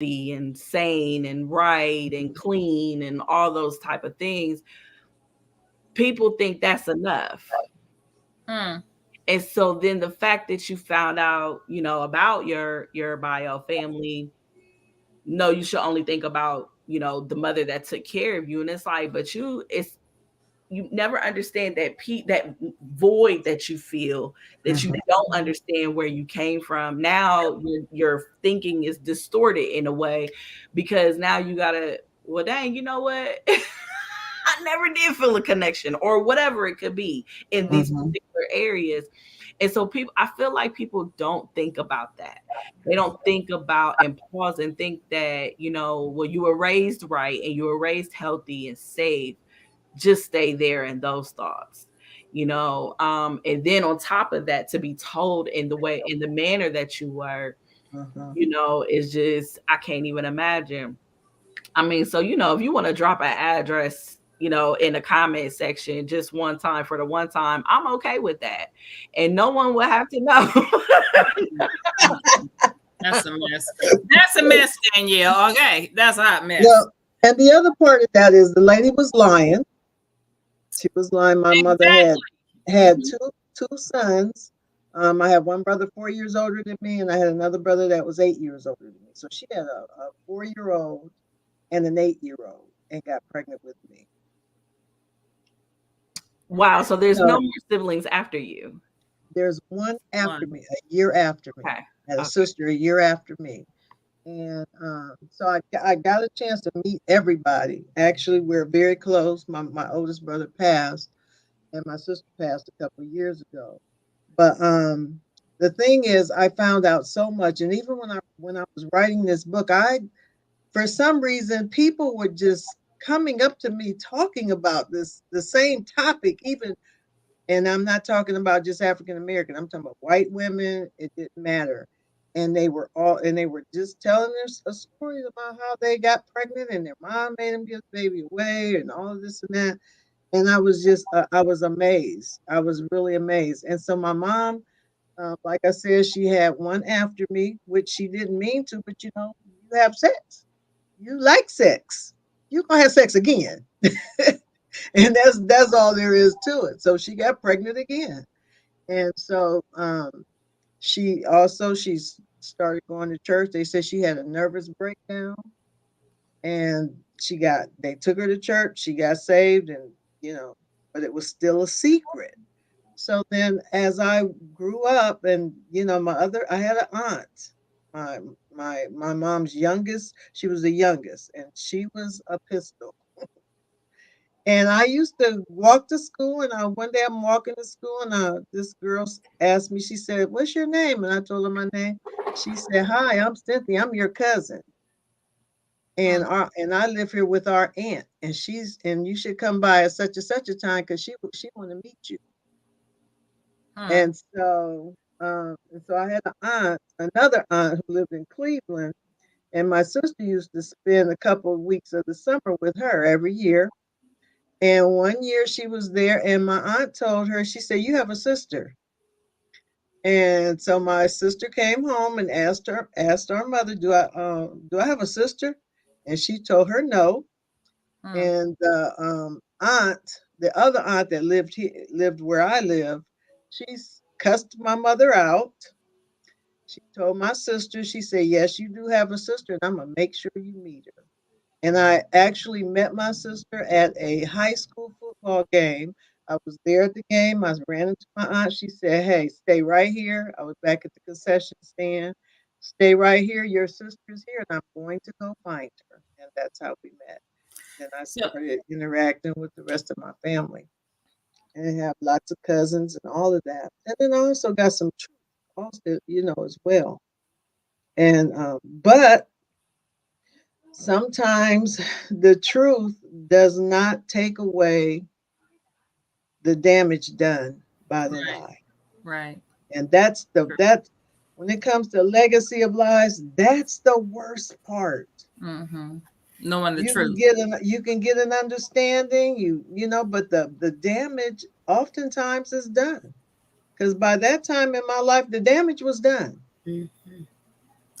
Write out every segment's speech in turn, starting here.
and sane and right and clean and all those type of things, people think that's enough. Mm. And so then the fact that you found out, about your bio family, no, you should only think about, the mother that took care of you. And it's like, but you never understand that void that you feel, that you don't understand where you came from. Now your thinking is distorted in a way, because now you gotta, well, dang, you know what? I never did feel a connection, or whatever it could be in these Mm-hmm. particular areas. And so I feel like people don't think about that. They don't think about and pause and think that, well, you were raised right and you were raised healthy and safe. Just stay there in those thoughts, and then on top of that, to be told in the manner that you were, Mm-hmm. is just, I can't even imagine. I mean, so, if you want to drop an address, in the comment section just one time, for the one time, I'm okay with that. And no one will have to know. That's a mess. That's a mess, Danielle. Okay, that's a hot mess. Well, and the other part of that is the lady was lying. She was lying. My mother had Exactly. had two sons. I had one brother 4 years older than me, and I had another brother that was 8 years older than me. So she had a 4-year-old and an 8-year-old, and got pregnant with me. Wow. So there's no So more siblings after you. there's one after One. me, a year after me. Okay. I had a Okay. sister a year after me. And so I got a chance to meet everybody. Actually, we're very close. My oldest brother passed, and my sister passed a couple of years ago. But the thing is, I found out so much, and even when I was writing this book, for some reason people were just coming up to me talking about the same topic, even, and I'm not talking about just African American. I'm talking about white women. It didn't matter. And they were just telling us a story about how they got pregnant and their mom made them give the baby away and all of this and that. And I was amazed. I was really amazed. And so my mom, like I said, she had one after me, which she didn't mean to, but you have sex. You like sex. You're gonna have sex again. And that's all there is to it. So she got pregnant again. And so she's started going to church. They said she had a nervous breakdown, and they took her to church. She got saved, and but it was still a secret. So then as I grew up, and I had an aunt, my my mom's youngest. She was the youngest, and she was a pistol. And I used to walk to school, and one day I'm walking to school, and this girl asked me, she said, "What's your name?" And I told her my name. She said, "Hi, I'm Cynthia. I'm your cousin. Mm. And I live here with our aunt, and you should come by at such and such a time because she want to meet you." Mm. And so I had another aunt who lived in Cleveland, and my sister used to spend a couple of weeks of the summer with her every year. And one year she was there, and my aunt told her, she said, "You have a sister." And so my sister came home and asked our mother, do I have a sister?" And she told her no. Mm. And the other aunt that lived where I live, she's cussed my mother out. She told my sister, she said, "Yes, you do have a sister, and I'm gonna make sure you meet her." And I actually met my sister at a high school football game. I was there at the game. I ran into my aunt. She said, "Hey, stay right here." I was back at the concession stand. "Stay right here. Your sister's here, and I'm going to go find her." And that's how we met. Then I So started interacting with the rest of my family, and have lots of cousins and all of that. And then I also got some truth also, as well. And but sometimes the truth does not take away the damage done by the right, lie. right. And that's when it comes to legacy of lies, that's the worst part. Mm-hmm. Knowing the You can truth. get an understanding, but the damage oftentimes is done. Because by that time in my life, the damage was done. Mhm.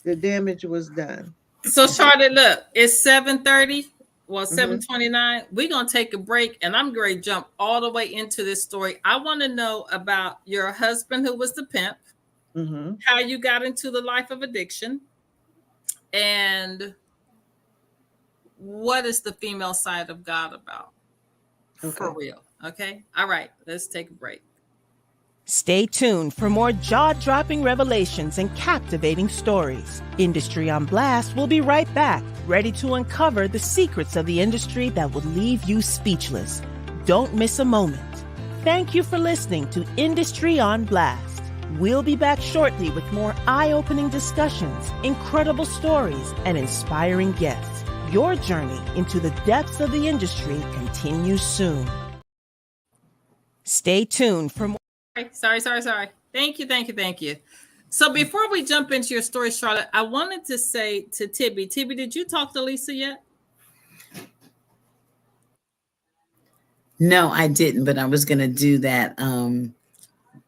The damage was done. So Charlotte, look, it's 7:30. Well, Mm-hmm. 7:29. We're gonna take a break, and I'm going to jump all the way into this story. I want to know about your husband who was the pimp, Mm-hmm. how you got into the life of addiction, and what is the female side of God about? For Okay. real. Okay. All right. Let's take a break. Stay tuned for more jaw-dropping revelations and captivating stories. Industry on Blast will be right back, ready to uncover the secrets of the industry that will leave you speechless. Don't miss a moment. Thank you for listening to Industry on Blast. We'll be back shortly with more eye-opening discussions, incredible stories, and inspiring guests. Your journey into the depths of the industry continues soon. Stay tuned for more. Sorry. Thank you. So before we jump into your story, Charlotte, I wanted to say to Tibby, did you talk to Lisa yet? No, I didn't, but I was going to do that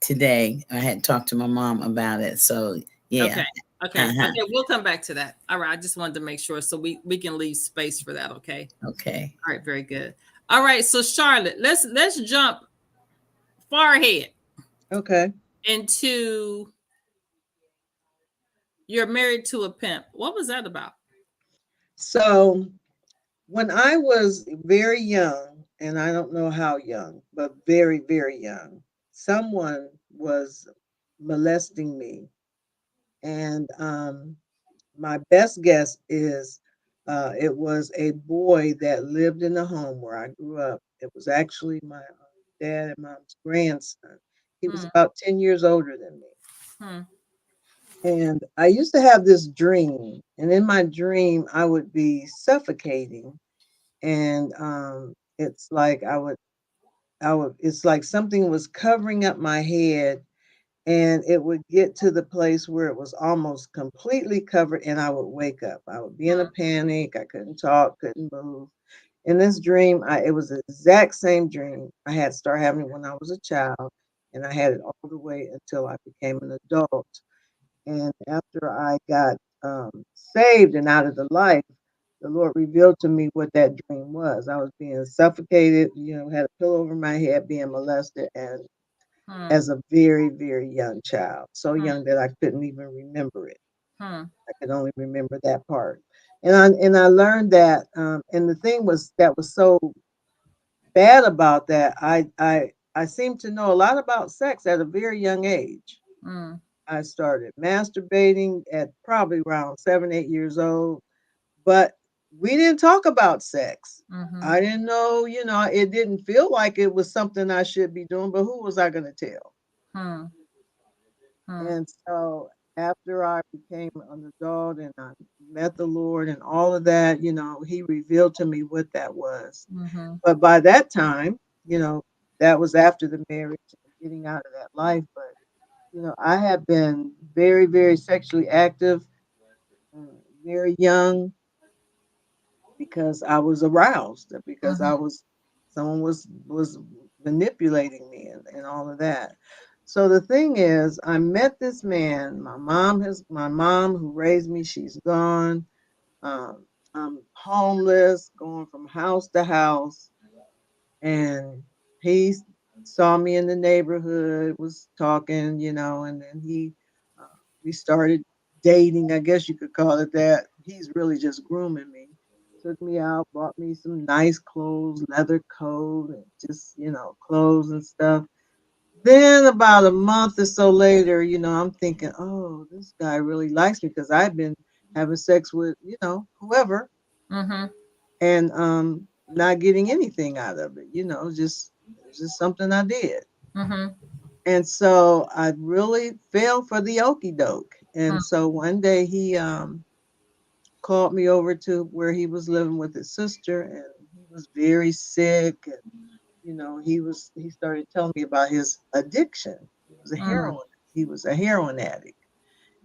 today. I had talked to my mom about it. So, yeah. Okay. We'll come back to that. All right. I just wanted to make sure so we can leave space for that. Okay. Okay. All right. Very good. All right. So Charlotte, let's jump far ahead. Okay. Into you're married to a pimp. What was that about? So when I was very young, and I don't know how young, but very, very young, someone was molesting me. And my best guess is it was a boy that lived in the home where I grew up. It was actually my dad and mom's grandson. He was about 10 years older than me. And I used to have this dream. And in my dream, I would be suffocating. And it's like it's like something was covering up my head, and it would get to the place where it was almost completely covered, and I would wake up. I would be in a panic. I couldn't talk, couldn't move. In this dream, it was the exact same dream I had started having when I was a child, and I had it all the way until I became an adult. And after I got saved and out of the life, the Lord revealed to me what that dream was. I was being suffocated, had a pillow over my head, being molested, and as a very, very young child, so young that I couldn't even remember it. I could only remember that part. And I learned that, and the thing that was so bad about that, I seemed to know a lot about sex at a very young age. I started masturbating at probably around 7, 8 years old, but we didn't talk about sex. I didn't know, it didn't feel like it was something I should be doing, but who was I going to tell? And so after I became an adult and I met the Lord and all of that, he revealed to me what that was. But by that time, that was after the marriage and getting out of that life. But, I have been very, very sexually active, very young, because I was aroused, because someone was manipulating me and all of that. So the thing is, I met this man. My mom who raised me, she's gone. I'm homeless, going from house to house, and he saw me in the neighborhood, was talking, and then we started dating. I guess you could call it that. He's really just grooming me. Took me out, bought me some nice clothes, leather coat, and just, clothes and stuff. Then about a month or so later, I'm thinking, oh, this guy really likes me because I've been having sex with, whoever, and not getting anything out of it, just something I did. And so I really fell for the okie doke. And so one day he called me over to where he was living with his sister, and he was very sick. And he started telling me about his addiction. He was a heroin addict,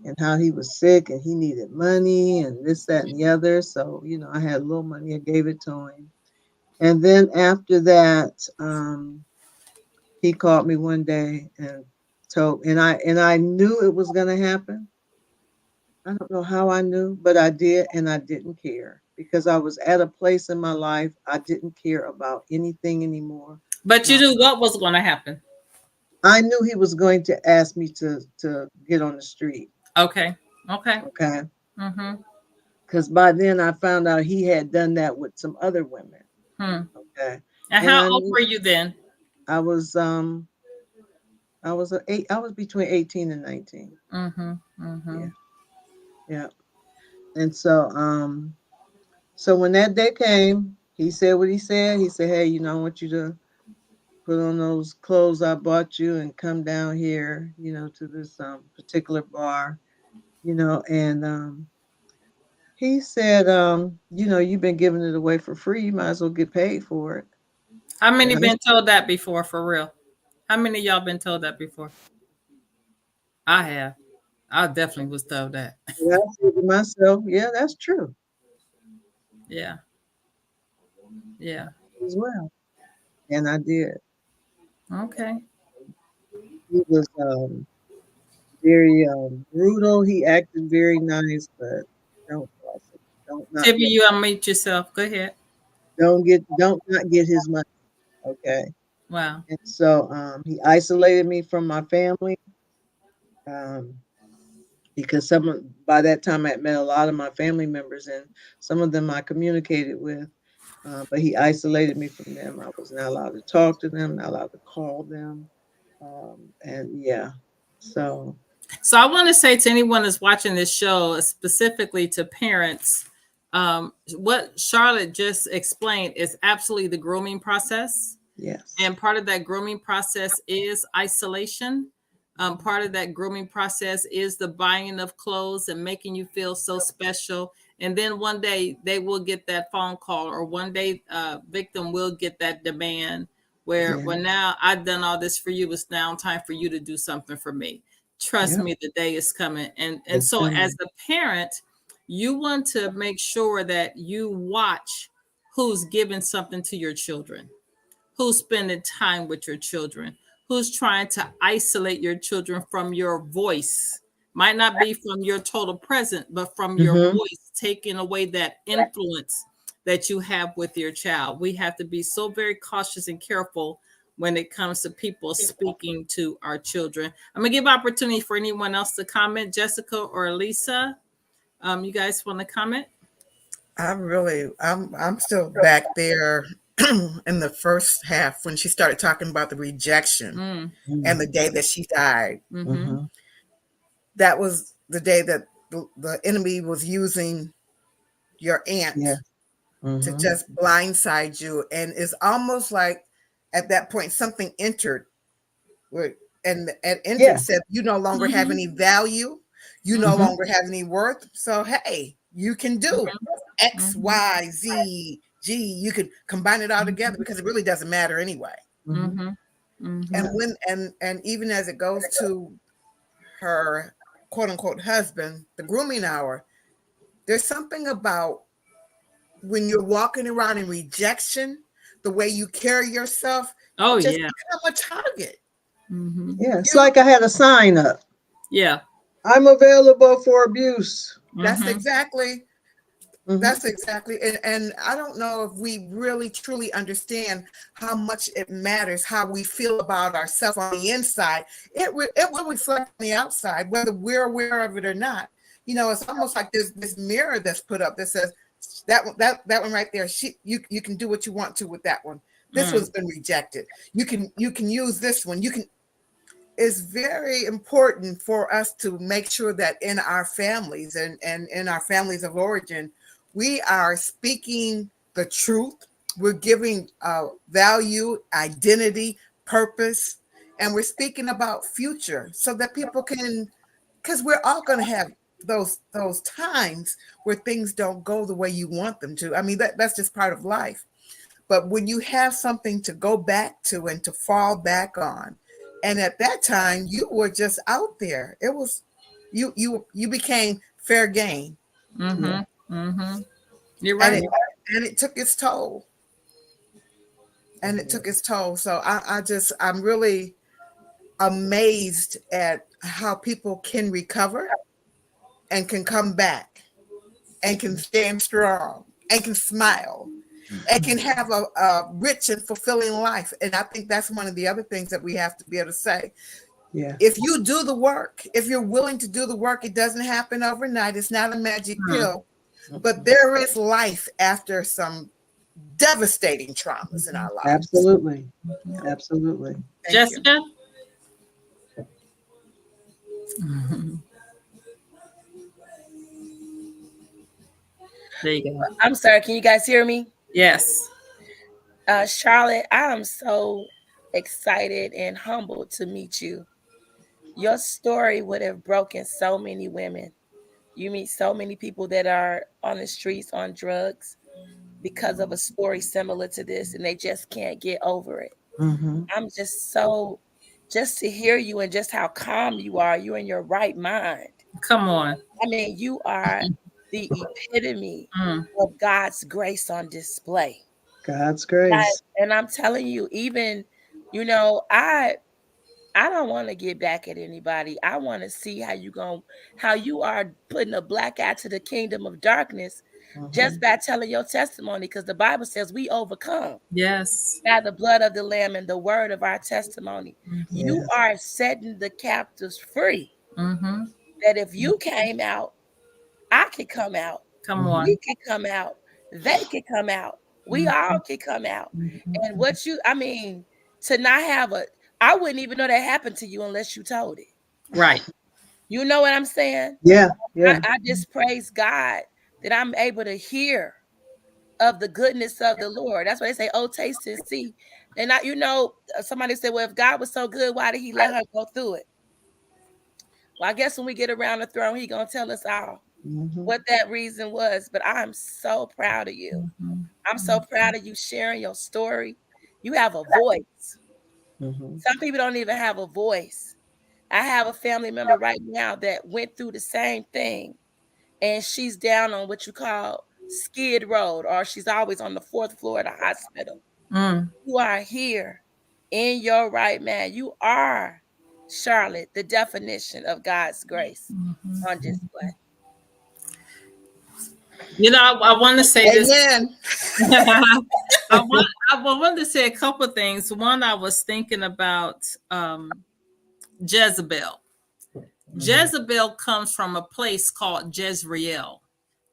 and how he was sick and he needed money and this, that, and the other. So, I had a little money, I gave it to him. And then after that, he called me one day and I knew it was gonna happen. I don't know how I knew, but I did, and I didn't care because I was at a place in my life I didn't care about anything anymore. But you No, knew what was going to happen. I knew he was going to ask me to get on the street. Okay. Okay. Okay, Mm-hmm. because by then I found out he had done that with some other women. Hmm. Okay, And and how old were you then? I was I was I was between 18 and 19. Mm-hmm. Mm-hmm. Yeah, yeah. And so when that day came, he said what he said. He said, "Hey, I want you to put on those clothes I bought you and come down here, to this particular bar, and he said, you've been giving it away for free. You might as well get paid for it." How many And been told that before, for real? How many of y'all been told that before? I have. I definitely was told that. I said to myself, yeah, that's true Yeah. Yeah. as well. And I did. Okay. He was very brutal. He acted very nice, but don't cross it. Don't not Tibby, get you unmute yourself. Go ahead. don't not get his money. Okay. Wow. And so he isolated me from my family. Because by that time I had met a lot of my family members, and some of them I communicated with, but he isolated me from them. I was not allowed to talk to them, not allowed to call them, and yeah, so So I want to say to anyone that's watching this show, specifically to parents, what Charlotte just explained is absolutely the grooming process. yes, And part of that grooming process is isolation. Part of that grooming process is the buying of clothes and making you feel so special. And then one day they will get that phone call, or one day victim will get that demand where, yeah, well, now I've done all this for you. It's now time for you to do something for me. Trust yeah, me, the day is coming. And it's so as coming. a parent, you want to make sure that you watch who's giving something to your children, who's spending time with your children, who's trying to isolate your children from your voice. Might not be from your total present, but from your Mm-hmm. voice, taking away that influence that you have with your child. We have to be so very cautious and careful when it comes to people speaking to our children. I'm gonna give opportunity for anyone else to comment. Jessica or Lisa, you guys want to comment? I'm still back there in the first half when she started talking about the rejection and the day that she died. Mm-hmm. That was the day that the enemy was using your aunt Yeah. to Mm-hmm. just blindside you. And it's almost like at that point something entered and Yeah. said, you no longer have any value. You no longer have any worth. So, hey, you can do X, Y, Z, G. You can combine it all together because it really doesn't matter anyway. Mm-hmm. And when and even as it goes to her quote unquote husband, the grooming hour, there's something about when you're walking around in rejection, the way you carry yourself, Oh, just yeah. become a target. Yeah, it's like I had a sign up. Yeah. I'm available for abuse. That's exactly. Mhm. That's exactly, and I don't know if we really truly understand how much it matters how we feel about ourselves on the inside. It will reflect on the outside, whether we're aware of it or not. It's almost like there's this mirror that's put up that says that one right there. You can do what you want to with that one. This one's been rejected. You can use this one. It's very important for us to make sure that in our families and in our families of origin, we are speaking the truth. We're giving value, identity, purpose, and we're speaking about future so that people can, because we're all going to have those times where things don't go the way you want them to. I mean, that's just part of life. But when you have something to go back to and to fall back on, and at that time you were just out there, it was you became fair game. You're right. And it took its toll. So I'm really amazed at how people can recover and can come back and can stand strong and can smile and can have a rich and fulfilling life. And I think that's one of the other things that we have to be able to say. Yeah. If you do the work, if you're willing to do the work, it doesn't happen overnight. It's not a magic pill, but there is life after some devastating traumas in our lives. Absolutely. Absolutely. Thank you. Jessica? There you go. I'm sorry, can you guys hear me? Yes. Charlotte, I am so excited and humbled to meet you. Your story would have broken so many women. You meet so many people that are on the streets on drugs because of a story similar to this, and they just can't get over it. I'm just so, just to hear you and just how calm you are, you're in your right mind. Come on. I mean, you are the epitome of God's grace on display. God's grace. And I'm telling you, even, you know, I don't want to get back at anybody. I want to see how you are putting a black eye to the kingdom of darkness just by telling your testimony, because the Bible says we overcome Yes. by the blood of the Lamb and the word of our testimony. You are setting the captives free. That if you came out, I could come out. Come on. We could come out. They could come out. We all could come out. And to not have I wouldn't even know that happened to you unless you told it. Right. You know what I'm saying? Yeah. Yeah. I just praise God that I'm able to hear of the goodness of the Lord. That's why they say, oh, taste and see. And somebody said, well, if God was so good, why did he let her go through it? Well, I guess when we get around the throne, he's going to tell us all what that reason was. But I'm so proud of you. I'm so proud of you sharing your story. You have a voice. Some people don't even have a voice. I have a family member right now that went through the same thing, and she's down on what you call Skid Road, or she's always on the 4th floor of the hospital. You are here in your right mind. You are, Charlotte, the definition of God's grace on display. You know, I want to say this. Amen. I wanted to say a couple of things. One, I was thinking about Jezebel. Jezebel comes from a place called Jezreel.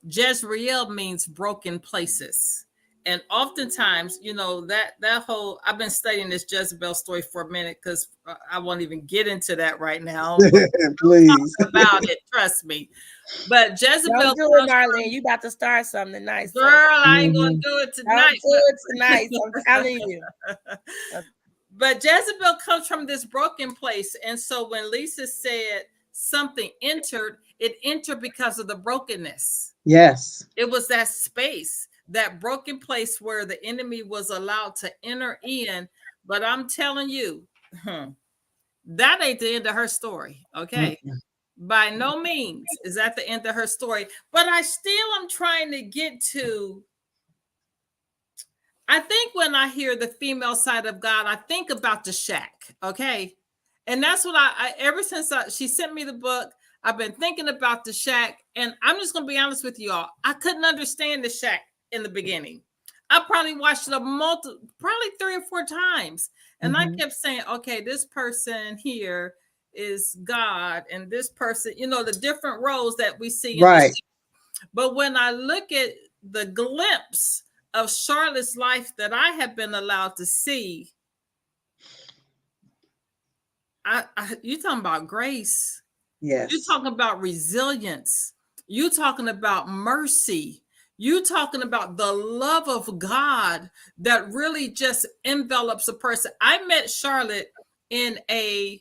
Jezreel means broken places. And oftentimes, you know, that whole, I've been studying this Jezebel story for a minute because I won't even get into that right now. Please. Talk about it, trust me. But Jezebel. Don't do it, Marlene. You about to start something nice. Girl, I ain't going to do it tonight. Don't do it tonight. I'm telling you. But Jezebel comes from this broken place. And so when Lisa said something entered, it entered because of the brokenness. Yes. It was that space, that broken place where the enemy was allowed to enter in. But I'm telling you, that ain't the end of her story. Okay. By no means is that the end of her story. But I still am trying to get to, I think when I hear the female side of God, I think about the shack. Okay. And that's what I ever since she sent me the book, I've been thinking about the shack. And I'm just going to be honest with you all. I couldn't understand the shack in the beginning. I probably watched it probably 3 or 4 times. And I kept saying, okay, this person here is God, and this person, you know, the different roles that we see. Right. But when I look at the glimpse of Charlotte's life that I have been allowed to see, you talking about grace. Yes. You talking about resilience. You talking about mercy. You talking about the love of God that really just envelops a person. I met Charlotte in a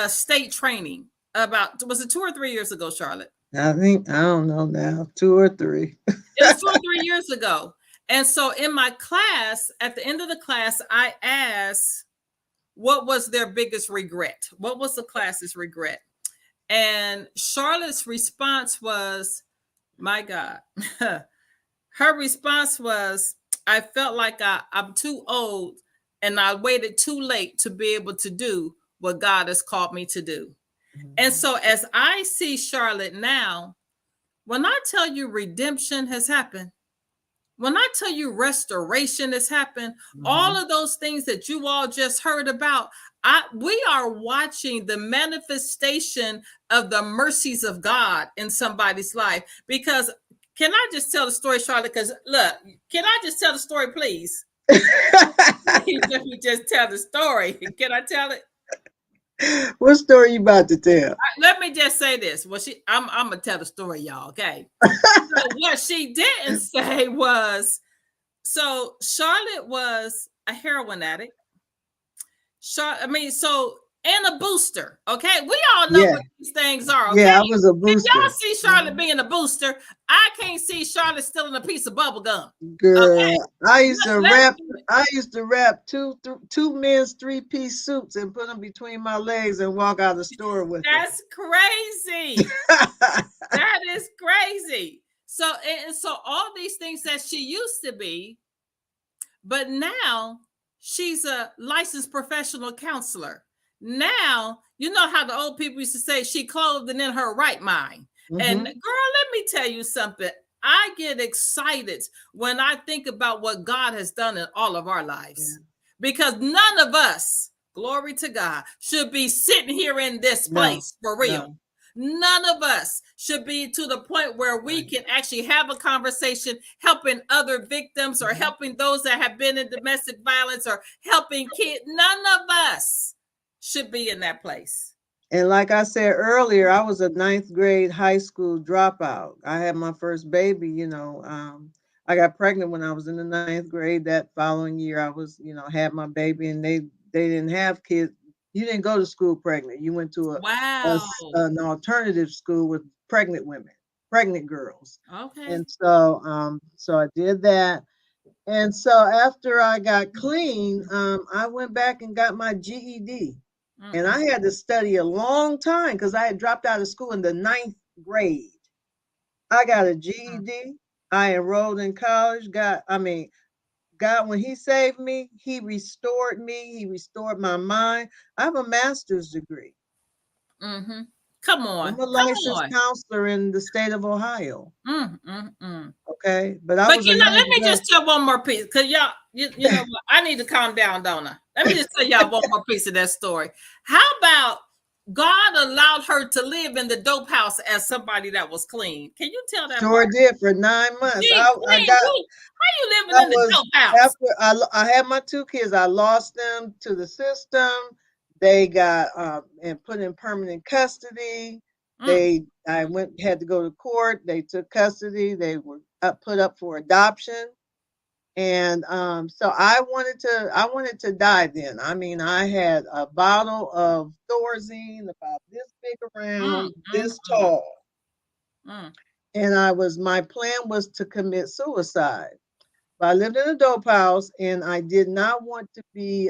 state training about, was it 2 or 3 years ago, Charlotte? I don't know now, 2 or 3. It was 2 or 3 years ago. And so in my class, at the end of the class, I asked, what was their biggest regret? What was the class's regret? And Charlotte's response was, my God. Her response was, I felt like I'm too old and I waited too late to be able to do what God has called me to do. And so as I see Charlotte now, When I tell you redemption has happened, when I tell you restoration has happened, all of those things that you all just heard about, we are watching the manifestation of the mercies of God in somebody's life. Because can I just tell the story, Charlotte? Because look, can I just tell the story, please? Let me just tell the story. Can I tell it? What story you about to tell? Let me just say this. Well, I'm gonna tell the story, y'all. Okay. So what she didn't say was, so Charlotte was a heroin addict. And a booster. Okay, we all know what these things are. Okay? Yeah, I was a booster. If y'all see Charlotte being a booster, I can't see Charlotte stealing a piece of bubble gum. Girl, Okay? I used to wrap two men's 3-piece suits and put them between my legs and walk out of the store with them. That's crazy. That is crazy. So all these things that she used to be, but now she's a licensed professional counselor. Now, you know how the old people used to say she clothed and in her right mind. And girl, let me tell you something. I get excited when I think about what God has done in all of our lives, because none of us, glory to God, should be sitting here in this place for real. None of us should be to the point where we can actually have a conversation helping other victims or helping those that have been in domestic violence or helping kids. None of us should be in that place. And like I said earlier, I was a 9th grade high school dropout. I had my first baby, I got pregnant when I was in the 9th grade. That following year, I was, had my baby, and they didn't have kids. You didn't go to school pregnant. You went to an alternative school with pregnant women, pregnant girls. Okay. And so, so I did that. And so after I got clean, I went back and got my GED. And I had to study a long time because I had dropped out of school in the 9th grade. I got a GED. I enrolled in college. God, when he saved me, he restored me. He restored my mind. I have a master's degree. Come on. I'm a licensed counselor in the state of Ohio. Okay. But let me just tell one more piece, because y'all, you know what? I need to calm down, don't I? Let me just tell y'all one more piece of that story. How about God allowed her to live in the dope house as somebody that was clean? Can you tell that? Sure did for 9 months. How you living in the dope house? After I had my 2 kids, I lost them to the system. They got and put in permanent custody. I had to go to court. They took custody. They were put up for adoption. And so I wanted to die then. I had a bottle of Thorazine about this big around, this tall. And my plan was to commit suicide. But I lived in a dope house, and I did not want to be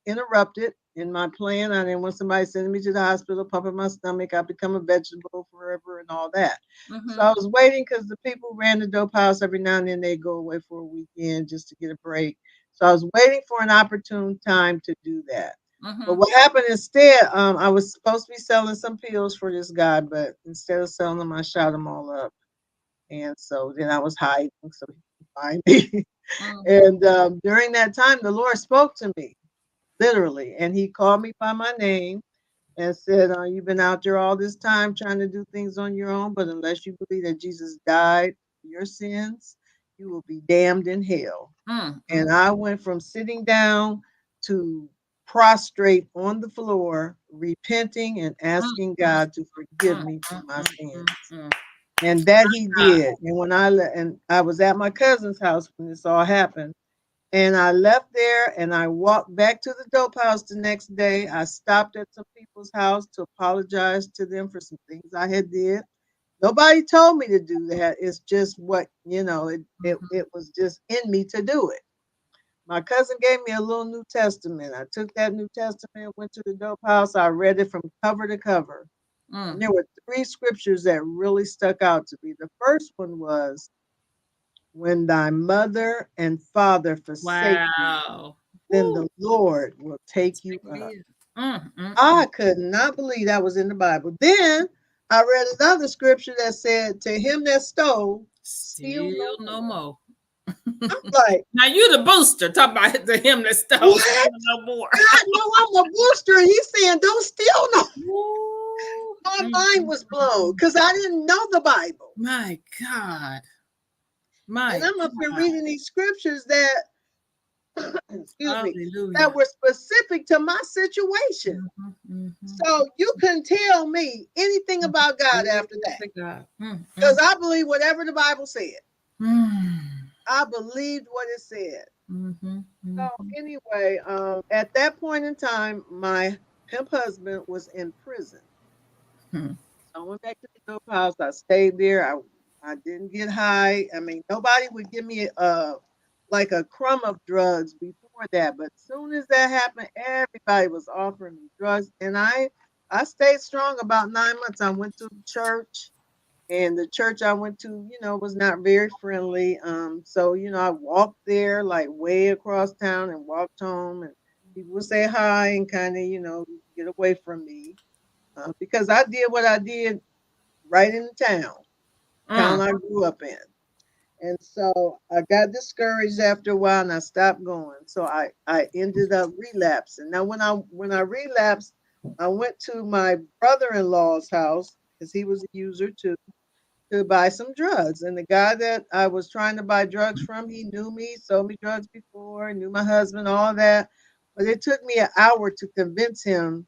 interrupted in my plan. I didn't want somebody sending me to the hospital, pumping my stomach. I become a vegetable forever and all that. So I was waiting because the people who ran the dope house, every now and then they go away for a weekend just to get a break. So I was waiting for an opportune time to do that. But what happened instead, I was supposed to be selling some pills for this guy, but instead of selling them, I shot them all up. And so then I was hiding so he could find me. And during that time, the Lord spoke to me, literally. And he called me by my name and said, you've been out there all this time trying to do things on your own, but unless you believe that Jesus died for your sins, you will be damned in hell. And I went from sitting down to prostrate on the floor, repenting and asking God to forgive me for my sins. And that he did. And when I was at my cousin's house when this all happened, and I left there and I walked back to the dope house the next day. I stopped at some people's house to apologize to them for some things I had did. Nobody told me to do that. It's just what, it was just in me to do it. My cousin gave me a little New Testament. I took that New Testament, went to the dope house. I read it from cover to cover. And there were 3 scriptures that really stuck out to me. The first one was, when thy mother and father forsake you, then the Lord will take you up. I could not believe that was in the Bible. Then I read another scripture that said, "To him that stole, steal Still no no more." more. I'm like, Now you the booster. Talk about the him that stole. what? Steal no more. God, no, I'm a booster, and he's saying, "Don't steal no." Ooh. My mind was blown because I didn't know the Bible, My God. My and I'm up here God. reading these scriptures that, excuse me, Hallelujah. that were specific to my situation. Mhm, mhm. So you couldn't tell me anything about God after that, Glory to God. because I believe whatever the Bible said. Mm, I believed what it said. mhm, So mhm. anyway, at that point in time, my pimp husband was in prison. Hmm. So I went back to the dope house. I stayed there. I didn't get high. I mean, nobody would give me like a crumb of drugs before that. But as soon as that happened, everybody was offering me drugs, and I stayed strong about 9 months. I went to church, and the church I went to, was not very friendly. So I walked there like way across town and walked home, and people would say hi and kind of get away from me because I did what I did right in the town Mm, I grew up in. And so I got discouraged after a while and I stopped going. So I ended up relapsing. Now when I relapsed, I went to my brother-in-law's house because he was a user too to buy some drugs. And the guy that I was trying to buy drugs from, he knew me, sold me drugs before, knew my husband, all that. But it took me an hour to convince him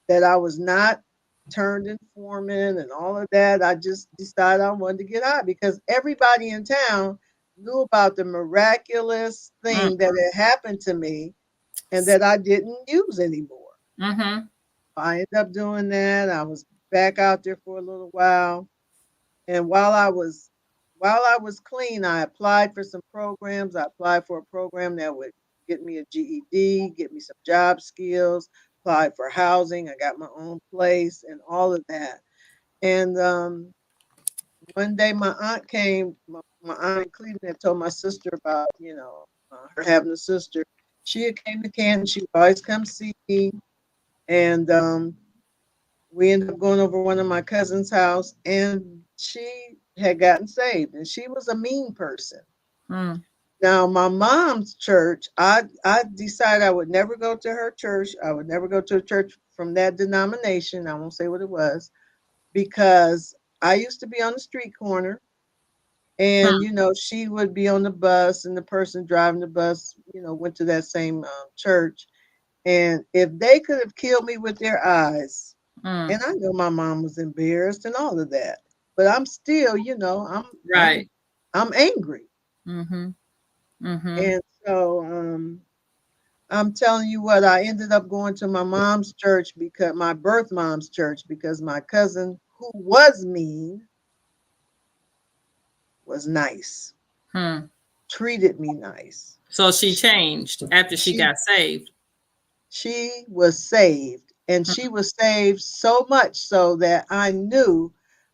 that I was not turned informant and all of that. I just decided I wanted to get out because everybody in town knew about the miraculous mm, thing that had happened to me and that I didn't use anymore. mhm. I ended up doing that. I was back out there for a little while. And while I was clean, I applied for some programs. I applied for a program that would get me a GED, get me some job skills, applied for housing. I got my own place and all of that. And one day my aunt came, my aunt in Cleveland had told my sister about, her having a sister. She had came to Canton. She would always come see me. And we ended up going over one of my cousin's house, and she had gotten saved, and she was a mean person. Mm, Now, my mom's church, I decided I would never go to her church. I would never go to a church from that denomination. I won't say what it was because I used to be on the street corner, and mm. she would be on the bus, and the person driving the bus, went to that same church. And if they could have killed me with their eyes, Mm. and I know my mom was embarrassed and all of that, but I'm still, Right. I'm angry. Mhm, mhm. And so I'm telling you what, I ended up going to my mom's church because my birth mom's church because my cousin who was mean was nice, Hmm. treated me nice. So she changed after she She got saved. she was saved, and she was saved so much so that I knew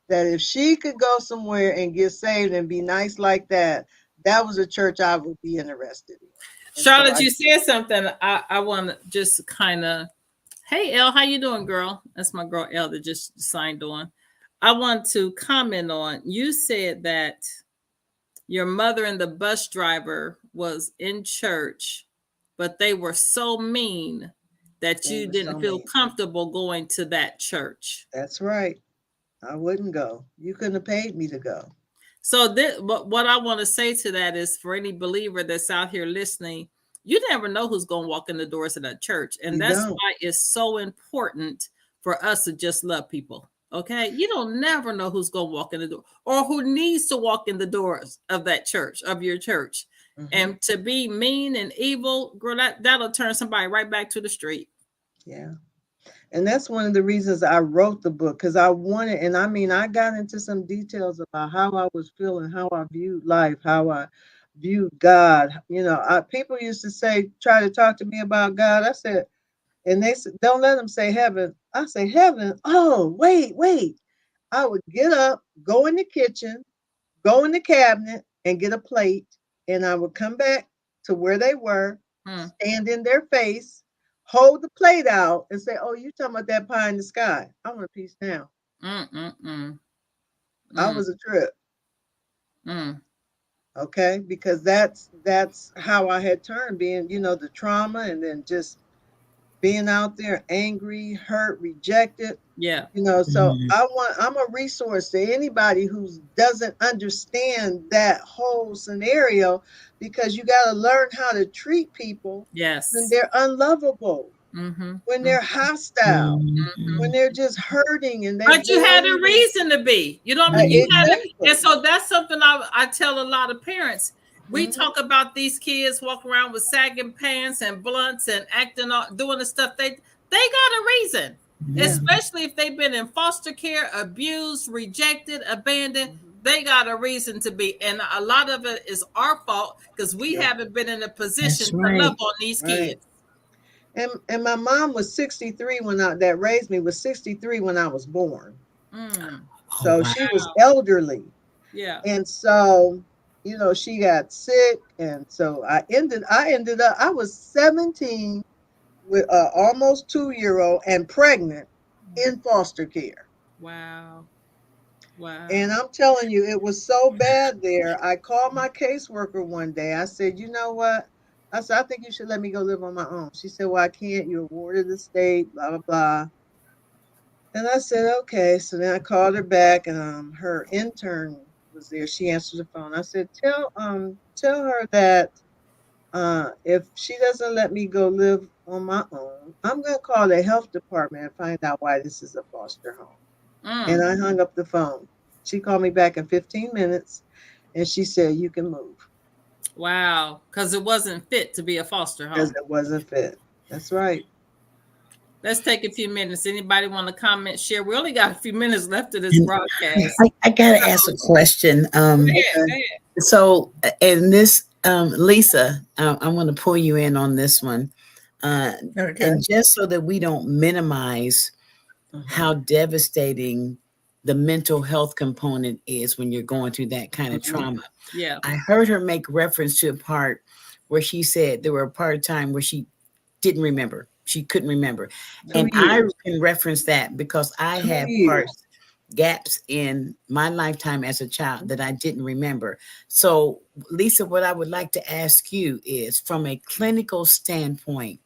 that if she could go somewhere and get saved and be nice like that, that was a church I would be interested in. And so Charlotte, you said something. I want to just kind of, hey, Elle, how you doing, girl? That's my girl, Elle, that just signed on. I want to comment on, you said that your mother and the bus driver was in church, but they were so mean that they you were so didn't feel mean. comfortable going to that church. That's right. I wouldn't go. You couldn't have paid me to go. So this, what I want to say to that is for any believer that's out here listening, you never know who's going to walk in the doors of that church. And You that's don't. why it's so important for us to just love people. Okay. You don't never know who's going to walk in the door or who needs to walk in the doors of that church, of your church. Mhm. And to be mean and evil, girl, that'll turn somebody right back to the street. Yeah. And that's one of the reasons I wrote the book because I wanted, and I mean, I got into some details about how I was feeling, how I viewed life, how I viewed God. People used to say, try to talk to me about God. I said, and they said, don't let them say heaven. I say, heaven. Oh, wait. I would get up, go in the kitchen, go in the cabinet, and get a plate. And I would come back to where they were, Hmm. stand in their face, hold the plate out, and say, "Oh, you talking about that pie in the sky? I want a piece now." I was a trip. Mm. Okay, because that's how I had turned, being, the trauma, and then just being out there angry, hurt, rejected. Yeah. So Mhm. I'm a resource to anybody who doesn't understand that whole scenario, because you got to learn how to treat people when Yes. they're unlovable, Mm-hmm. when they're hostile, when Mhm. they're just hurting, and But they you had don't a even reason to be. You know what I mean? You had it. exactly. And so that's something I tell a lot of parents. We Mhm. talk about these kids walking around with sagging pants and blunts and acting doing the stuff they got a reason. Yeah. Especially if they've been in foster care, abused, rejected, abandoned. Mhm. They got a reason to be. And a lot of it is our fault because we Yeah. haven't been in a position That's to love right. on these Right. kids. And my mom was 63 that raised me was 63 when I was born. Mm. Oh, So wow. she was elderly. Yeah. And so, she got sick. And so I ended up, I was 17 with a almost 2-year-old and pregnant in foster care. Wow. Wow. And I'm telling you, it was so bad there. I called my caseworker one day. I said, you know what? I said, I think you should let me go live on my own. She said, well, I can't. You're a ward of the state, blah, blah, blah. And I said, okay. So then I called her back, and her intern was there. She answered the phone. I said, tell her that if she doesn't let me go live on my own, I'm gonna call the health department and find out why this is a foster home. And Mm. I hung up the phone. She called me back in 15 minutes, and she said, you can move, Wow. Because it wasn't fit to be a foster because home. it wasn't fit. That's right. Let's take a few minutes. Anybody want to comment, share? We only got a few minutes left of this And broadcast. I gotta ask a question. Okay. So, and this, Lisa, I'm going to pull you in on this one, Okay. and just so that we don't minimize how devastating the mental health component is when you're going through that kind of trauma. Yeah. I heard her make reference to a part where she said there were a part of time where she didn't remember. She couldn't remember. 2 And I years. can reference that because I 2 have years. gaps in my lifetime as a child that I didn't remember. So, Lisa, what I would like to ask you is, from a clinical standpoint,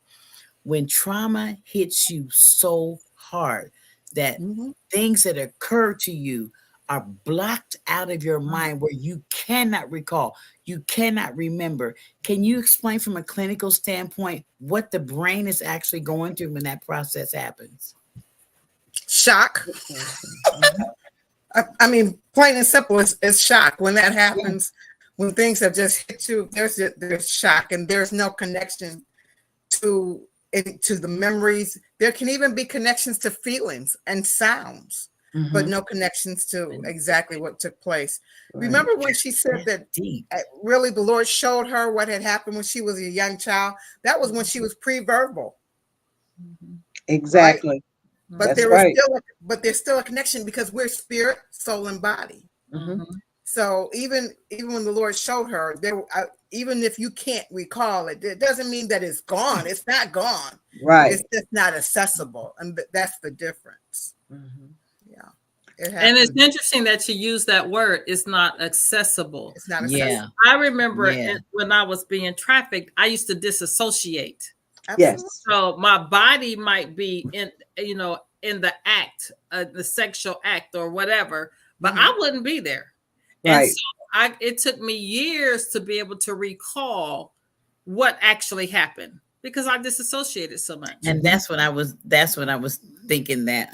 when trauma hits you so hard that Mhm. things that occur to you are blocked out of your mind where you cannot recall, you cannot remember. Can you explain from a clinical standpoint what the brain is actually going through when that process happens? Shock. I mean, plain and simple, it's shock. When that happens, when things have just hit you, there's shock, and there's no connection to the memories. There can even be connections to feelings and sounds, but no connections to exactly what took place. Right. Remember when she said that Deep. really the Lord showed her what had happened when she was a young child? That was when she was pre-verbal. Exactly. But That's there was right. there's still a connection because we're spirit, soul, and body. Mhm. So even when the Lord showed her, even if you can't recall it, it doesn't mean that it's gone. It's not gone. Right. It's just not accessible, and that's the difference. Mhm. Yeah, it And it's happens. interesting that you use that word. It's not accessible. It's not accessible. Yeah. I remember Yeah. when I was being trafficked, I used to disassociate. Yes. So my body might be in the act, the sexual act or whatever, but I wouldn't be there. And Right. so it took me years to be able to recall what actually happened because I disassociated so much. And that's what I was thinking that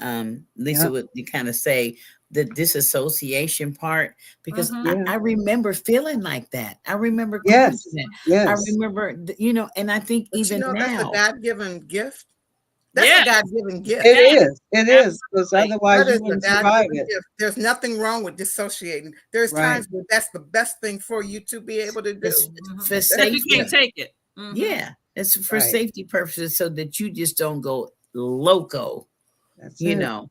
Lisa would kind of say, the disassociation part, because Mhm. I remember feeling like that. I remember going Yes. through that. Yes. I remember, and I think But even that's a now, God-given gift. That's Yeah. a God-given gift. It is. It is. Because Absolutely. otherwise That you is a wouldn't survive God-given it. gift. There's nothing wrong with dissociating. There's Right. times where that's the best thing for you to be able to do. it's Mhm. for Because you can't safety. take it. Mhm. Yeah, it's for Right. safety purposes, so that you just don't go loco. That's You it. know.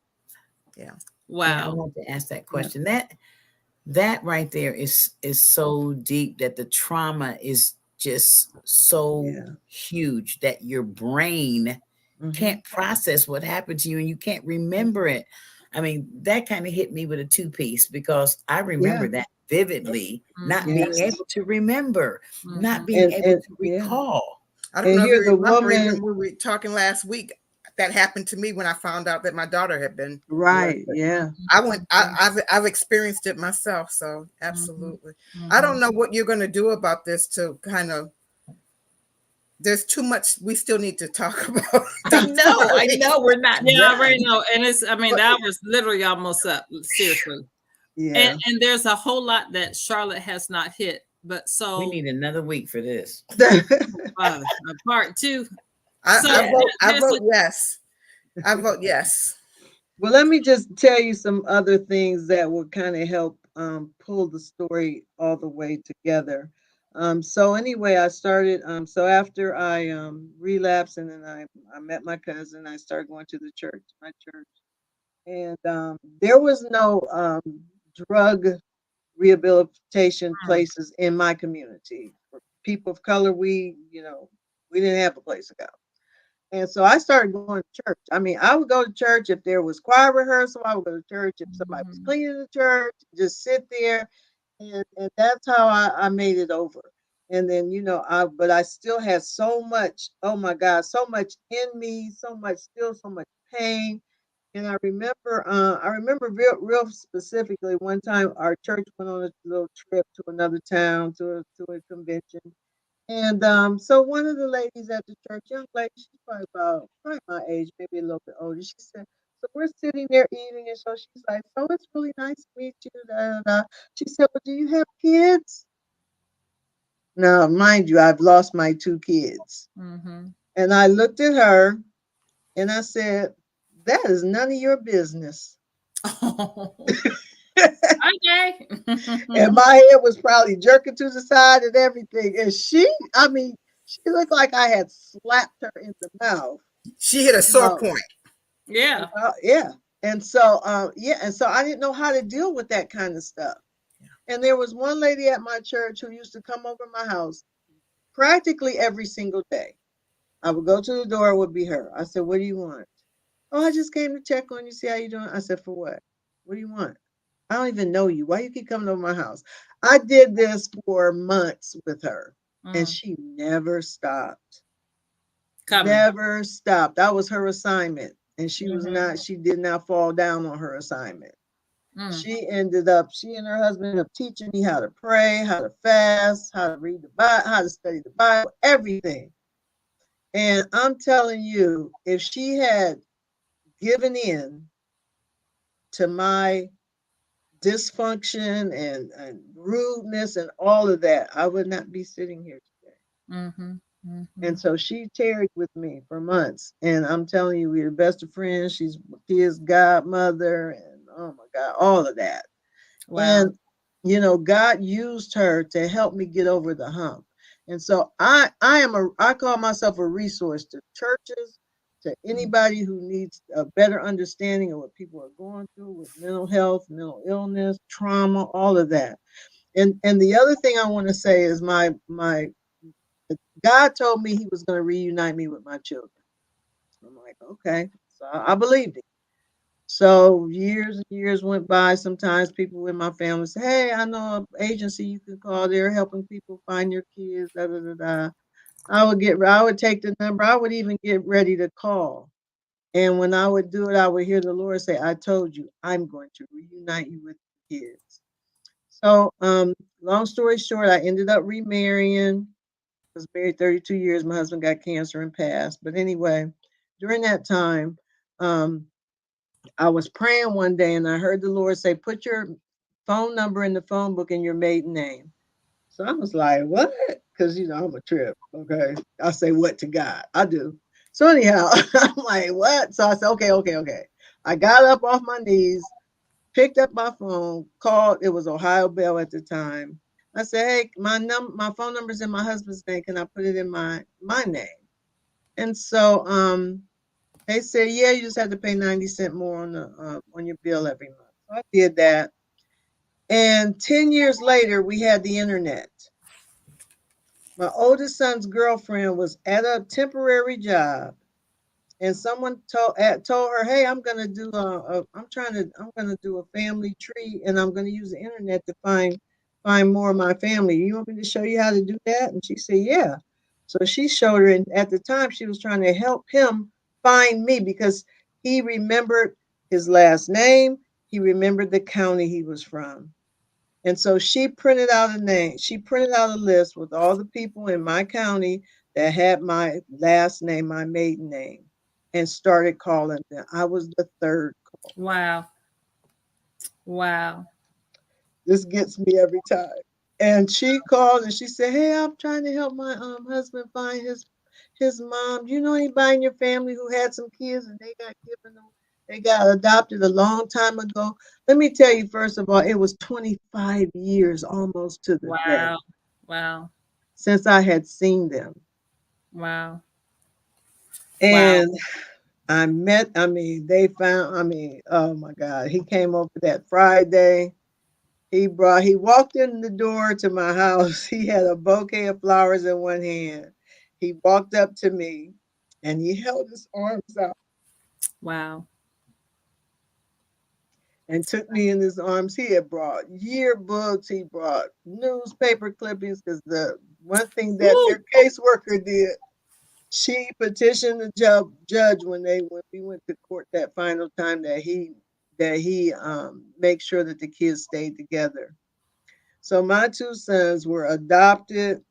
Yeah. Yeah, I Wow. want to ask that question. That right there is so deep, that the trauma is just so Yeah. huge that your brain Mhm. can't process what happened to you, and you can't remember it I mean, that kind of hit me with a two-piece because I remember that vividly, not being Yes. able to remember, not Mhm. being And able to yeah. recall. I don't And know if here you the remember, even woman, when we were talking last week, that happened to me when I found out that my daughter had been right, molested. yeah. I've experienced it myself, so absolutely. I Mhm. don't know what you're going to do about this to kind of. There's too much we still need to talk about. I know, we're not Yeah, I done. already know. And it's, I mean, But- that was literally almost up, seriously. Yeah. And there's a whole lot that Charlotte has not hit. But so We need another week for this. part two. I there's vote yes. I vote yes. Well, let me just tell you some other things that would kind of help pull the story all the way together. So anyway, I started. So after I relapsed, and then I met my cousin. I started going to the church, my church, and there was no drug rehabilitation places in my community. For people of color, we didn't have a place to go. And so I started going to church. I mean, I would go to church if there was choir rehearsal. I would go to church if somebody was cleaning the church, just sit there. And that's how I made it over. And then, but I still had so much, oh my God, so much in me, so much pain. And I remember real specifically one time our church went on a little trip to another town to a convention. And so one of the ladies at the church, young lady, she's probably my age, maybe a little bit older. She said, so we're sitting there eating, and so she's like, so it's really nice to meet you. Da, da, da. She said, well, do you have kids? Now, mind you, I've lost my 2 kids. Mm-hmm. And I looked at her and I said, that is none of your business. Okay. And my head was probably jerking to the side and everything. And she looked like I had slapped her in the mouth. She hit a sore point. Yeah. Yeah. And so, and so I didn't know how to deal with that kind of stuff. Yeah. And there was one lady at my church who used to come over my house practically every single day. I would go to the door, it would be her. I said, what do you want? Oh, I just came to check on you, see how you doing. I said, for what? What do you want? I don't even know you. Why you keep coming over my house? I did this for months with her, and she never stopped. Never stopped. That was her assignment, and she did not fall down on her assignment. She and her husband ended up teaching me how to pray, how to fast, how to read the Bible, how to study the Bible, everything. And I'm telling you, if she had given in to my dysfunction and rudeness and all of that, I would not be sitting here today. And so she tarried with me for months. And I'm telling you, we're the best of friends. She's his godmother, and oh my God, all of that. Wow. And God used her to help me get over the hump. And so I call myself a resource to churches, to anybody who needs a better understanding of what people are going through with mental health, mental illness, trauma, all of that. And the other thing I want to say is my God told me he was going to reunite me with my children. I'm like, okay. So I believed it. So years and years went by. Sometimes people in my family say, hey, I know an agency you can call. They're helping people find your kids. Da, da, da, da. I would take the number. I would even get ready to call. And when I would do it, I would hear the Lord say, I told you, I'm going to reunite you with the kids. So long story short, I ended up remarrying. I was married 32 years. My husband got cancer and passed. But anyway, during that time, I was praying one day and I heard the Lord say, put your phone number in the phone book and your maiden name. So I was like, what? Because, I'm a trip. Okay. I say what to God. I do. So anyhow, I'm like, what? So I said, okay. I got up off my knees, picked up my phone, called. It was Ohio Bell at the time. I said, hey, my phone number's in my husband's name. Can I put it in my name? And so they said, yeah, you just have to pay 90 cents more on your bill every month. So I did that. And 10 years later, we had the internet. My oldest son's girlfriend was at a temporary job, and someone told her, "Hey, I'm gonna do I'm gonna do a family tree, and I'm gonna use the internet to find more of my family. You want me to show you how to do that?" And she said, "Yeah." So she showed her, and at the time, she was trying to help him find me because he remembered his last name. He remembered the county he was from. And so she printed out a name. She printed out a list with all the people in my county that had my last name, my maiden name, and started calling them. I was the third call. Wow. Wow. This gets me every time. And she called and she said, "Hey, I'm trying to help my husband find his mom. You know anybody in your family who had some kids and they got adopted a long time ago?" Let me tell you, first of all, it was 25 years almost to the day Wow. Wow. since I had seen them. Wow. And they found, oh my God, he came over that Friday. He walked in the door to my house. He had a bouquet of flowers in one hand. He walked up to me and he held his arms out Wow. and took me in his arms. He had brought yearbooks, he brought newspaper clippings, because the one thing that their caseworker did, she petitioned the judge when we went to court that final time that he make sure that the kids stayed together. So my two sons were adopted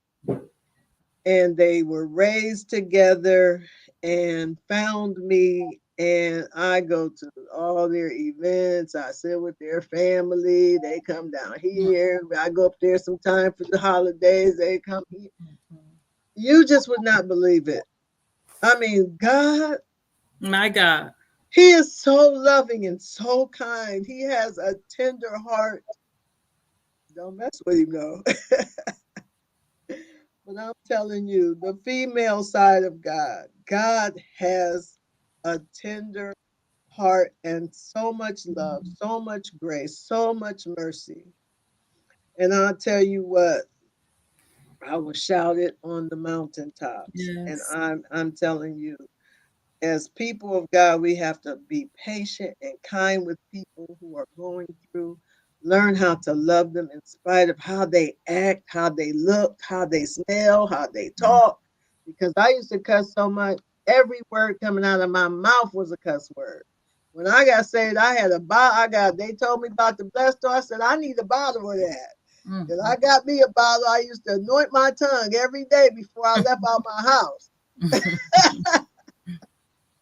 and they were raised together and found me, and I go to all their events. I sit with their family. They come down here. I go up there sometime for the holidays. They come here. You just would not believe it. I mean, God, My God. he is so loving and so kind. He has a tender heart. Don't mess with him though. But I'm telling you, the female side of God has a tender heart and so much love, so much grace, so much mercy. And I'll tell you what, I will shout it on the mountaintops. And Yes. I'm telling you, as people of God, we have to be patient and kind with people who are going through. Learn how to love them in spite of how they act, how they look, how they smell, how they talk. Because I used to cuss so much, every word coming out of my mouth was a cuss word. When I got saved, I had a bottle. They told me about the blessed store. I said, I need a bottle of that. And I got me a bottle. I used to anoint my tongue every day before I left out my house.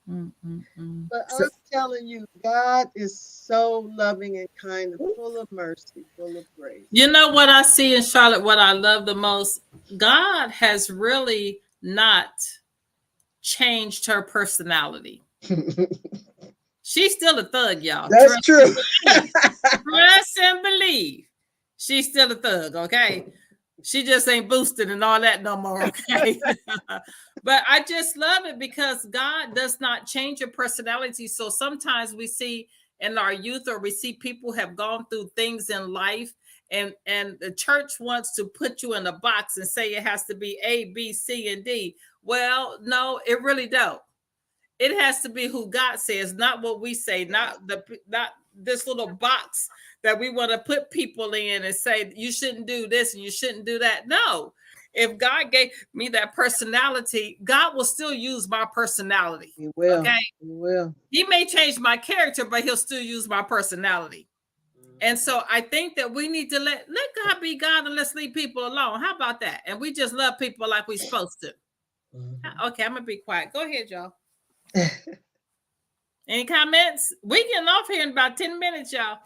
But I'm telling you, God is so loving and kind, and full of mercy, full of grace. You know what I see in Charlotte, what I love the most? God has really not changed her personality. She's still a thug, y'all. That's true. Trust and believe. She's still a thug, okay? She just ain't boosted and all that no more, okay? But I just love it because God does not change your personality. So sometimes we see in our youth, or we see people have gone through things in life, and the church wants to put you in a box and say it has to be A, B, C, and D. Well, no, it really don't. It has to be who God says, not what we say, not this little box that we want to put people in and say you shouldn't do this and you shouldn't do that. No, if God gave me that personality, God will still use my personality. He will. Okay, He will. He may change my character, but He'll still use my personality. And so I think that we need to let God be God and let's leave people alone. How about that? And we just love people like we're supposed to. Okay, I'm gonna be quiet. Go ahead, y'all. Any comments? We getting off here in about 10 minutes, y'all.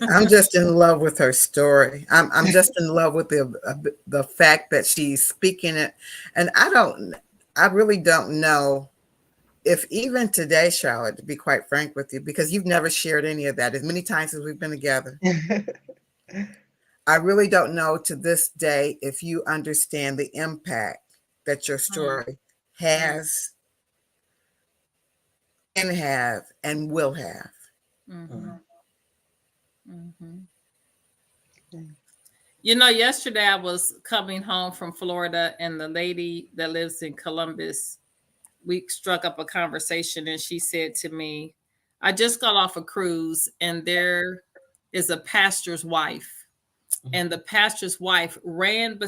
I'm just in love with her story. I'm just in love with the fact that she's speaking it. And I really don't know if even today, Charlotte, to be quite frank with you, because you've never shared any of that as many times as we've been together. I really don't know to this day if you understand the impact that your story has, can have, and will have. You know, yesterday I was coming home from Florida, and the lady that lives in Columbus, we struck up a conversation, and she said to me, I just got off a cruise, and there is a pastor's wife, and the pastor's wife ran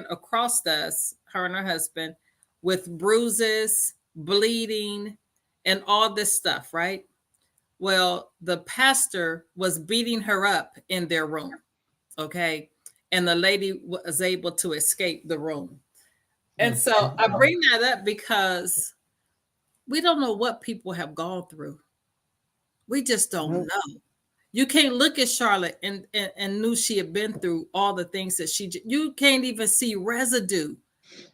across us, her and her husband, with bruises, bleeding, and all this stuff, right? Well, the pastor was beating her up in their room, okay? And the lady was able to escape the room. And so I bring that up because we don't know what people have gone through. We just don't know. You can't look at Charlotte and knew she had been through all the things that you can't even see residue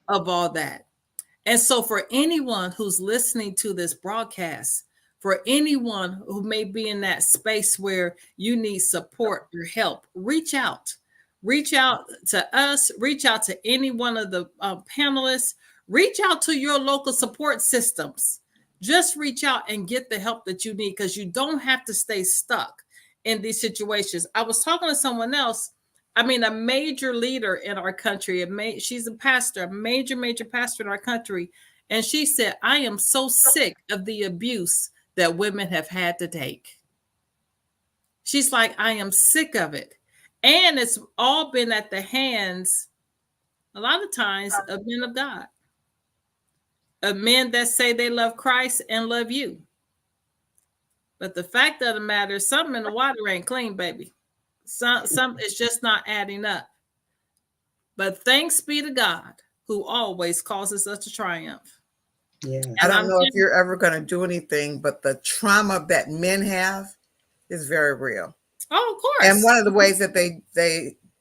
of all that. And so for anyone who's listening to this broadcast, for anyone who may be in that space where you need support or help, reach out. Reach out to us, reach out to any one of the panelists, reach out to your local support systems. Just reach out and get the help that you need, because you don't have to stay stuck in these situations. I was talking to someone else, a major leader in our country. She's a pastor, a major pastor in our country. And she said, I am so sick of the abuse that women have had to take. She's like, I am sick of it. And it's all been at the hands, a lot of times, of men of God, of men that say they love Christ and love you. But the fact of the matter is, something in the water ain't clean, baby. Some it's just not adding up. But thanks be to God, who always causes us to triumph. Yeah. I don't know if you're ever going to do anything, but the trauma that men have is very real. Oh, of course. And one of the ways that they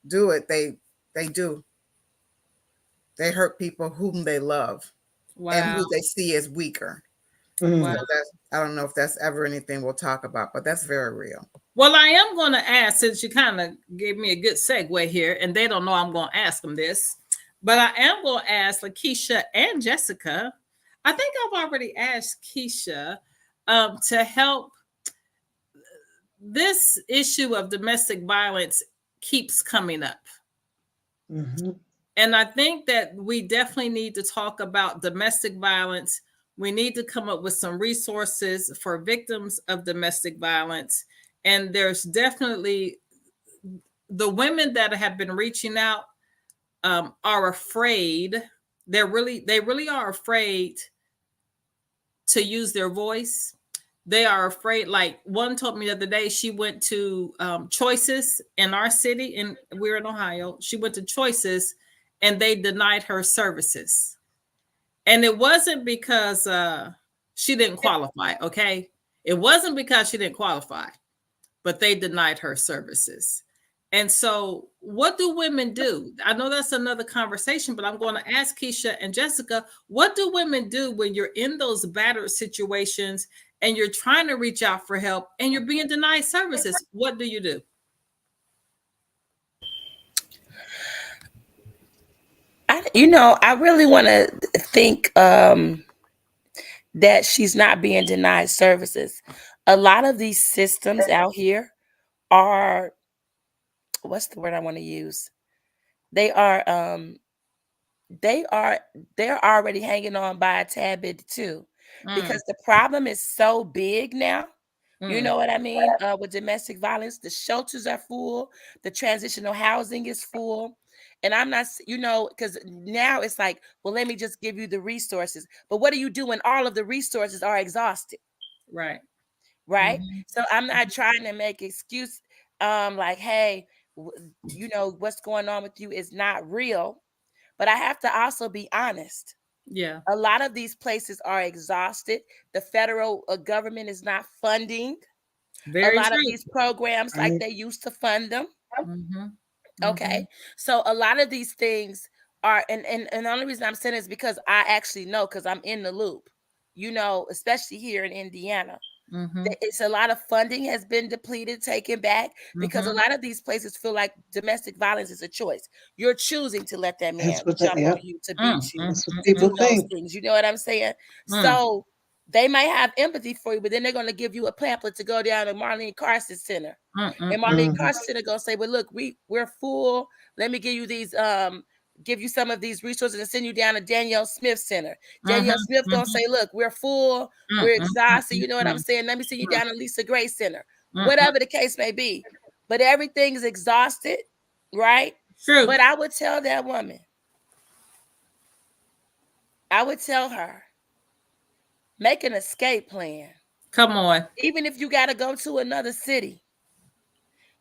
do it, they hurt people whom they love. Wow. And who they see as weaker. Wow. So I don't know if that's ever anything we'll talk about, but that's very real. Well, I am going to ask, since you kind of gave me a good segue here, and they don't know I'm going to ask them this, but I am going to ask Lakeisha and Jessica. I think I've already asked Keisha to help. This issue of domestic violence keeps coming up. Mm-hmm. And I think that we definitely need to talk about domestic violence. We need to come up with some resources for victims of domestic violence. And there's definitely the women that have been reaching out are afraid. They really are afraid to use their voice. They are afraid. Like one told me the other day, she went to Choices in our city, and we're in Ohio. She went to Choices and they denied her services. And it wasn't because she didn't qualify, okay? It wasn't because she didn't qualify, but they denied her services. And so what do women do? I know that's another conversation, but I'm going to ask Keisha and Jessica, what do women do when you're in those battered situations and you're trying to reach out for help and you're being denied services? What do you do? I really want to think that she's not being denied services. A lot of these systems out here are, what's the word I want to use? They're already hanging on by a tad bit too, because the problem is so big now. You know what I mean? With domestic violence, the shelters are full, the transitional housing is full. And I'm not, because now it's like, well, let me just give you the resources. But what do you do when all of the resources are exhausted? Right. Mm-hmm. So I'm not trying to make excuse like, hey, what's going on with you is not real. But I have to also be honest. Yeah. A lot of these places are exhausted. The federal government is not funding a lot of these programs like they used to fund them. Mm-hmm. Okay. So a lot of these things are, and the only reason I'm saying is because I actually know, because I'm in the loop, especially here in Indiana. It's a lot of funding has been depleted, taken back, because a lot of these places feel like domestic violence is a choice. You're choosing to let that man jump on you, to beat you, That's what do people those think. things. You know what I'm saying? So they might have empathy for you, but then they're going to give you a pamphlet to go down to Marlene Carson Center. And Marlene Carson Center going to say, well, look, we're full. Let me give you these give you some of these resources and send you down to Danielle Smith Center. Danielle Smith gonna say, look, we're full, we're exhausted. You know what I'm saying? Let me send you down to Lisa Gray Center, whatever the case may be. But everything is exhausted, right? True. But I would tell that woman, I would tell her, make an escape plan. Come on. Even if you got to go to another city,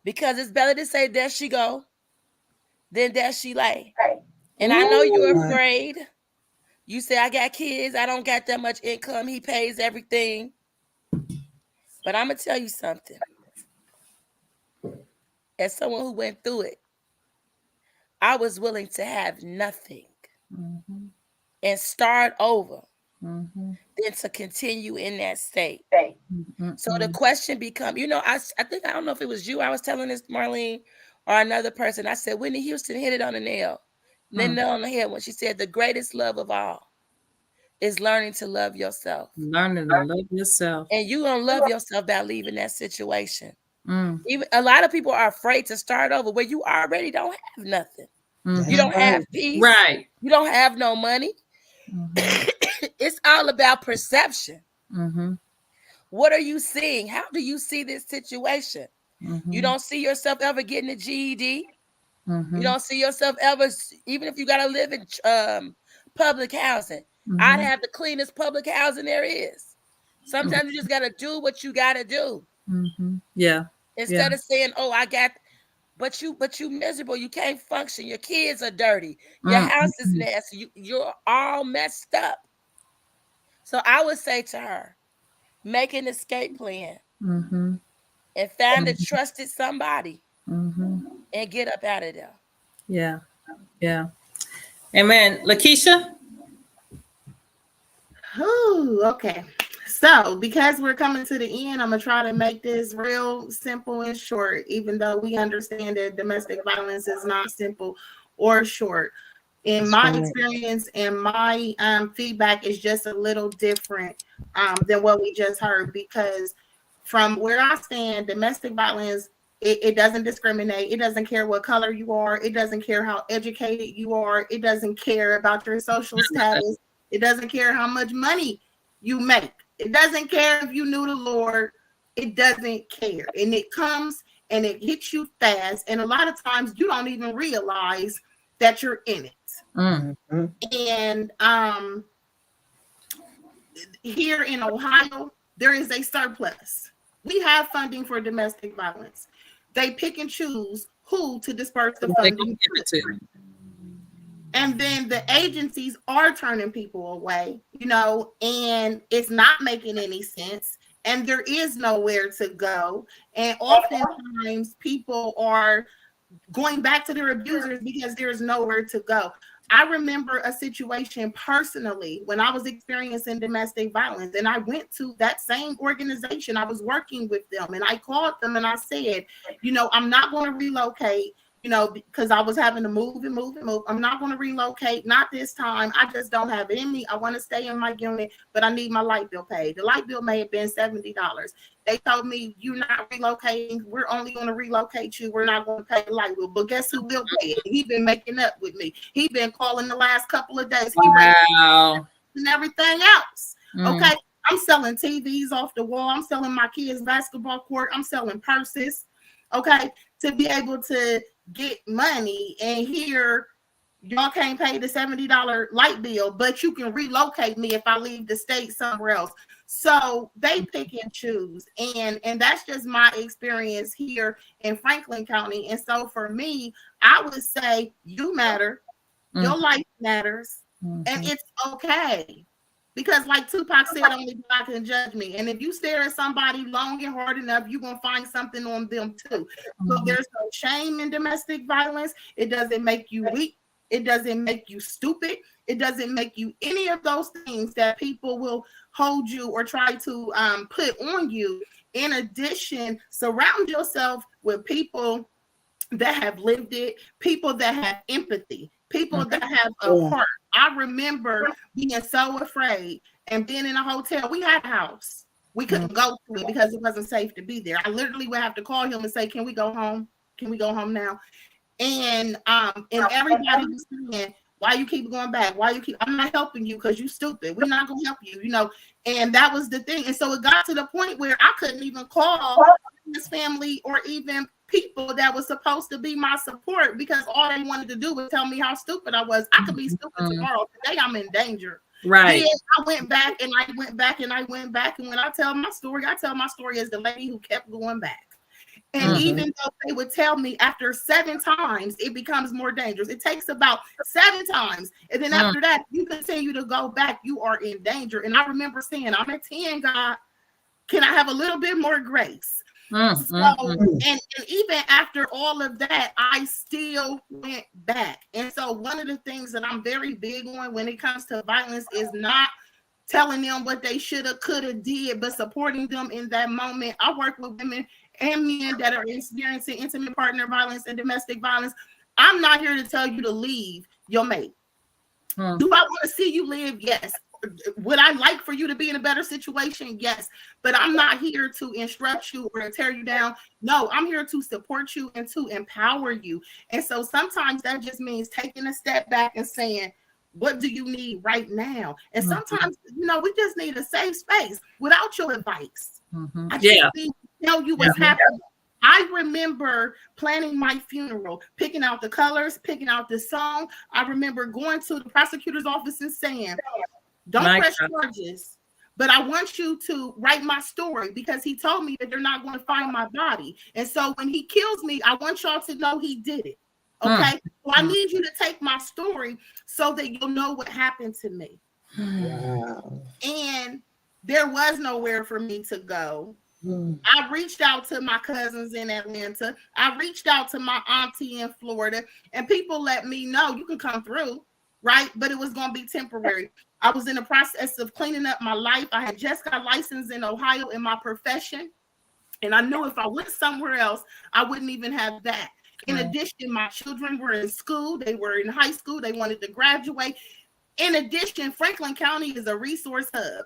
because it's better to say, there she go, than there she lay. And I know you're afraid. You say, I got kids. I don't got that much income. He pays everything. But I'm going to tell you something. As someone who went through it, I was willing to have nothing and start over than to continue in that state. So the question becomes, you know, I think, I don't know if it was you I was telling this, Marlene, or another person. I said, Whitney Houston hit it on the nail. Then on the head when she said the greatest love of all is learning to love yourself. Learning to love yourself. And you gonna love yourself by leaving that situation. Even a lot of people are afraid to start over where you already don't have nothing. You don't have peace. Right. You don't have no money. It's all about perception. What are you seeing? How do you see this situation? You don't see yourself ever getting a GED. You don't see yourself ever, even if you got to live in public housing. I'd have the cleanest public housing there is. Sometimes you just got to do what you got to do. Yeah. Instead of saying, oh, I got, but you miserable. You can't function. Your kids are dirty. Your house is nasty. You're all messed up. So I would say to her, make an escape plan and find a trusted somebody and get up out of there. Yeah. Yeah. Amen. Lakeisha? Oh, okay. So because we're coming to the end, I'm going to try to make this real simple and short, even though we understand that domestic violence is not simple or short. In my experience and my feedback is just a little different than what we just heard, because from where I stand, domestic violence, it doesn't discriminate. It doesn't care what color you are. It doesn't care how educated you are. It doesn't care about your social status. It doesn't care how much money you make. It doesn't care if you knew the Lord. It doesn't care. And it comes and it hits you fast. And a lot of times you don't even realize that you're in it. And here in Ohio, there is a surplus. We have funding for domestic violence. They pick and choose who to disperse the funding to. And then the agencies are turning people away, you know, and it's not making any sense. And there is nowhere to go. And oftentimes people are going back to their abusers because there's nowhere to go. I remember a situation personally when I was experiencing domestic violence, and I went to that same organization. I was working with them, and I called them and I said, you know, I'm not going to relocate, you know, because I was having to move. I'm not going to relocate, not this time. I just don't have it in me. I want to stay in my unit, but I need my light bill paid. The light bill may have been $70. They told me, you're not relocating. We're only going to relocate you. We're not going to pay the light bill. But guess who will pay it? He been making up with me. He been calling the last couple of days. Wow. And everything else. Okay. I'm selling TVs off the wall. I'm selling my kids' basketball court. I'm selling purses. Okay. To be able to get money, and here y'all can't pay the $70 light bill, but you can relocate me if I leave the state somewhere else. So they pick and choose, and that's just my experience here in Franklin County. And so for me, I would say you matter, your life matters, and it's okay. Because like Tupac said, only God can judge me. And if you stare at somebody long and hard enough, you're going to find something on them too. So there's no shame in domestic violence. It doesn't make you weak. It doesn't make you stupid. It doesn't make you any of those things that people will hold you or try to put on you. In addition, surround yourself with people that have lived it, people that have empathy, people that have a heart. I remember being so afraid and being in a hotel. We had a house. We couldn't go to it because it wasn't safe to be there. I literally would have to call him and say, can we go home? Can we go home now? And everybody was saying, why you keep going back? Why you keep, I'm not helping you because you stupid. We're not gonna help you, you know. And that was the thing. And so it got to the point where I couldn't even call his family or even people that was supposed to be my support, because all they wanted to do was tell me how stupid I was. I could be stupid tomorrow. Today I'm in danger. Right. Then I went back and I went back and I went back. And when I tell my story as the lady who kept going back. And even though they would tell me after 7 times, it becomes more dangerous. It takes about 7 times. And then after that, you continue to go back, you are in danger. And I remember saying, I'm at 10, God, can I have a little bit more grace? And even after all of that, I still went back. And so one of the things that I'm very big on when it comes to violence is not telling them what they should have, could have, did, but supporting them in that moment. I work with women and men that are experiencing intimate partner violence and domestic violence. I'm not here to tell you to leave your mate. Do I want to see you live? Yes. Would I like for you to be in a better situation? Yes. But I'm not here to instruct you or to tear you down. No, I'm here to support you and to empower you. And so sometimes that just means taking a step back and saying, what do you need right now? And sometimes, you know, we just need a safe space without your advice. I just need to tell you what's happening. I remember planning my funeral, picking out the colors, picking out the song. I remember going to the prosecutor's office and saying, don't press charges, but I want you to write my story, because he told me that they're not going to find my body. And so when he kills me, I want y'all to know he did it. Okay. So I need you to take my story so that you'll know what happened to me. Wow. And there was nowhere for me to go. I reached out to my cousins in Atlanta. I reached out to my auntie in Florida, and people let me know you can come through, right? But it was going to be temporary. I was in the process of cleaning up my life. I had just got licensed in Ohio in my profession, and I knew if I went somewhere else, I wouldn't even have that. In addition, my children were in school. They were in high school. They wanted to graduate. In addition, Franklin County is a resource hub.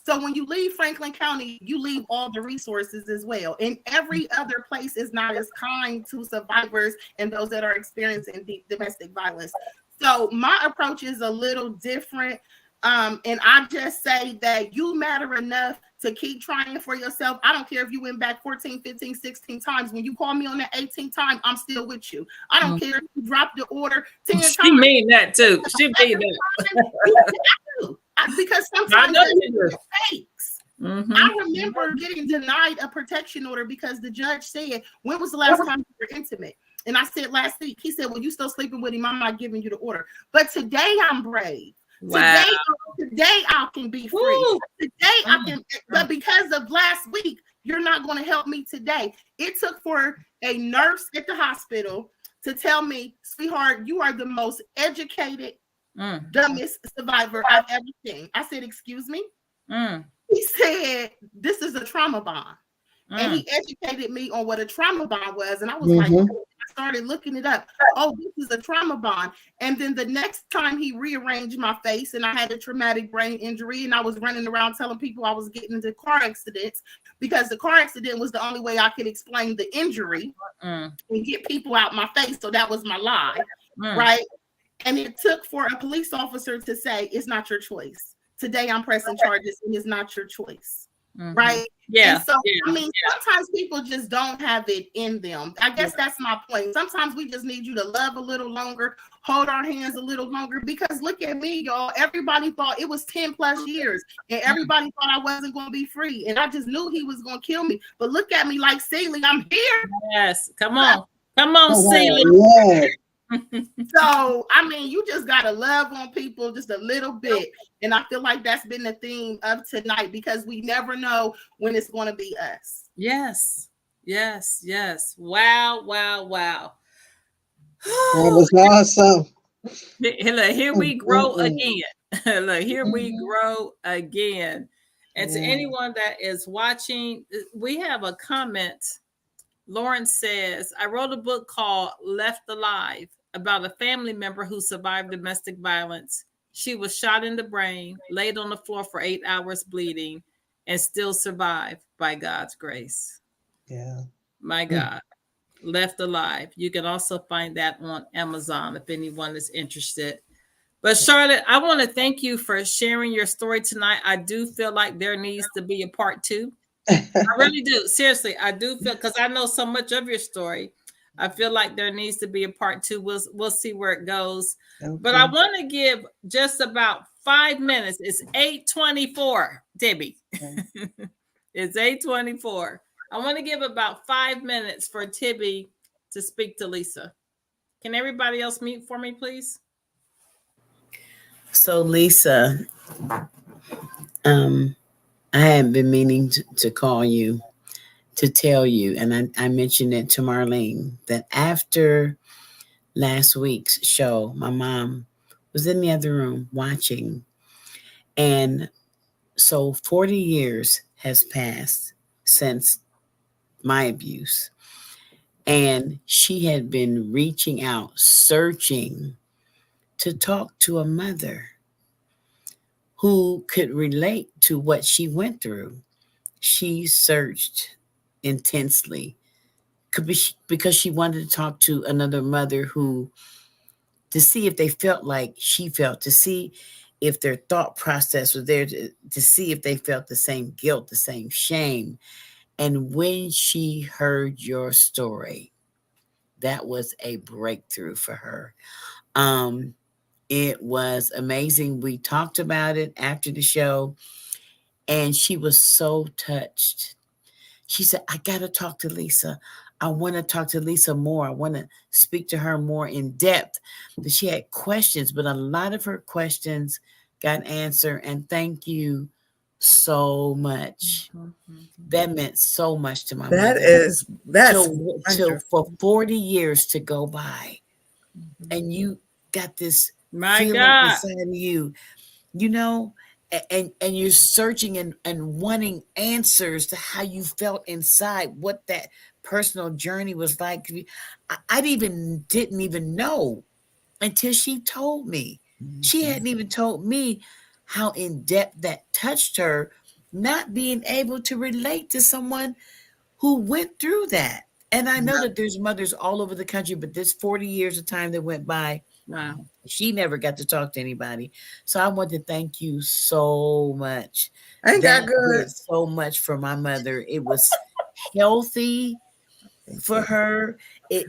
So when you leave Franklin County, you leave all the resources as well. And every other place is not as kind to survivors and those that are experiencing domestic violence. So my approach is a little different. And I just say that you matter enough to keep trying for yourself. I don't care if you went back 14, 15, 16 times. When you call me on that 18th time, I'm still with you. I don't care if you drop the order 10 times. She mean that too. She mean that. Because sometimes it's mistakes. I remember getting denied a protection order because the judge said, when was the last time you were intimate? And I said last week. He said, well, you still sleeping with him. I'm not giving you the order. But today I'm brave. Wow. Today I can be free. Ooh. Today I can, but because of last week, you're not going to help me today. It took for a nurse at the hospital to tell me, sweetheart, you are the most educated, dumbest survivor I've ever seen. I said, excuse me? He said, this is a trauma bond. And he educated me on what a trauma bond was. And I was like, I started looking it up. Oh, this is a trauma bond. And then the next time he rearranged my face, and I had a traumatic brain injury, and I was running around telling people I was getting into car accidents because the car accident was the only way I could explain the injury and get people out my face. So that was my lie, right? And it took for a police officer to say, it's not your choice. Today I'm pressing charges and it's not your choice. Right. Yeah. And so, I mean, sometimes people just don't have it in them. I guess that's my point. Sometimes we just need you to love a little longer, hold our hands a little longer, because look at me, y'all. Everybody thought it was 10 plus years and everybody thought I wasn't going to be free. And I just knew he was going to kill me. But look at me like Celie, I'm here. Yes. Come on. Come on, Celie. Yeah. So, I mean, you just got to love on people just a little bit. And I feel like that's been the theme of tonight, because we never know when it's going to be us. Yes. Yes. Yes. Wow. Wow. Wow. That was awesome. Here we grow again. Look, here we grow again. And to anyone that is watching, we have a comment. Lauren says, I wrote a book called Left Alive about a family member who survived domestic violence. She was shot in the brain, laid on the floor for 8 hours bleeding, and still survived by God's grace. Yeah. My God. Left Alive. You can also find that on Amazon if anyone is interested. But Charlotte, I want to thank you for sharing your story tonight. I do feel like there needs to be a part 2. I really do. Seriously, I do feel, because I know so much of your story. I feel like there needs to be a part 2. We'll see where it goes. Okay. But I want to give just about 5 minutes. It's 8:24, Debbie. Okay. It's 8:24. I want to give about 5 minutes for Tibby to speak to Lisa. Can everybody else mute for me, please? So Lisa, I had been meaning to call you to tell you, and I mentioned it to Marlene, that after last week's show, my mom was in the other room watching. And so 40 years has passed since my abuse. And she had been reaching out, searching to talk to a mother who could relate to what she went through. She searched intensely because she wanted to talk to another mother to see if they felt like she felt, to see if their thought process was there, to see if they felt the same guilt, the same shame. And when she heard your story, that was a breakthrough for her. It was amazing. We talked about it after the show, and she was so touched. She said, I got to talk to Lisa. I want to talk to Lisa more. I want to speak to her more in depth. But she had questions, but a lot of her questions got answered. And thank you so much. That meant so much to my mother. For 40 years to go by, and you got this feeling inside of you, you know, and you're searching and wanting answers to how you felt inside, what that personal journey was like. I didn't even know until she told me. She hadn't even told me how in depth that touched her, not being able to relate to someone who went through that. And I know that there's mothers all over the country, but this 40 years of time that went by, wow, she never got to talk to anybody. So I want to thank you so much. Ain't that good? Did so much for my mother. It was healthy for her.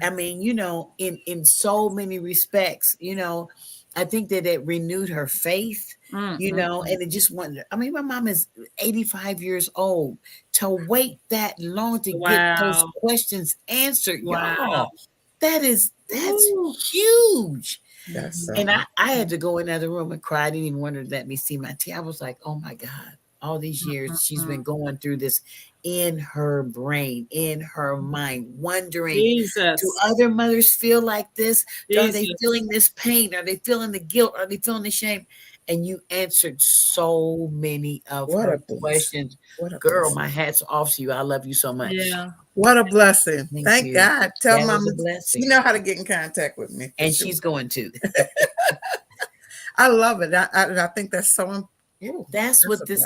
I mean, you know, in so many respects, you know, I think that it renewed her faith, you know, and it just wanted, I mean, my mom is 85 years old. To wait that long to get those questions answered, y'all, that's huge. And I had to go in the room and cry. I didn't even want her to let me see my tears. I was like, oh my God, all these years she's been going through this in her brain, in her mind, wondering, do other mothers feel like this? Are they feeling this pain? Are they feeling the guilt? Are they feeling the shame? And you answered so many of her questions. Girl, my hat's off to you. I love you so much. Yeah. What a blessing. Thank God. Tell Mama, you know how to get in contact with me. And she's going to. I love it. I think that's so important. That's what this,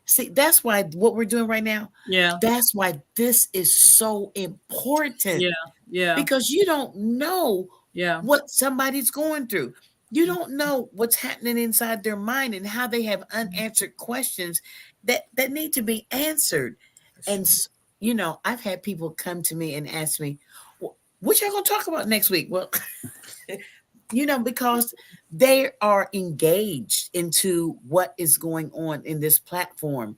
see, that's why what we're doing right now. Yeah. That's why this is so important. Yeah. Yeah. Because you don't know what somebody's going through. You don't know what's happening inside their mind and how they have unanswered questions that need to be answered. And, you know, I've had people come to me and ask me, what y'all gonna talk about next week? Well, you know, because they are engaged into what is going on in this platform.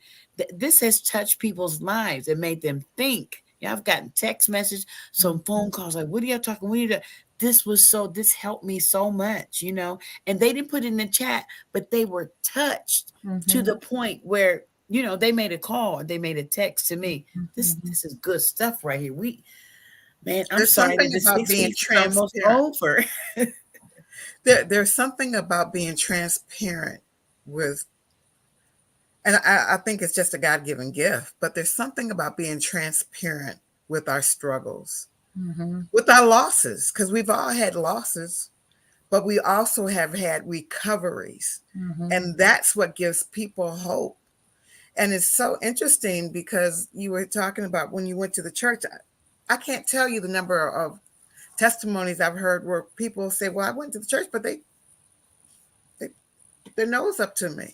This has touched people's lives and made them think. Yeah, I've gotten text messages, some phone calls like, what are y'all talking? This helped me so much, you know, and they didn't put it in the chat, but they were touched to the point where, you know, they made a call, they made a text to me. This is good stuff right here. I'm there's sorry something that about being transparent. Over. There's something about being transparent with, and I think it's just a God-given gift, but there's something about being transparent with our struggles, with our losses, because we've all had losses, but we also have had recoveries. And that's what gives people hope. And it's so interesting because you were talking about when you went to the church. I can't tell you the number of testimonies I've heard where people say, well, I went to the church, but their nose up to me.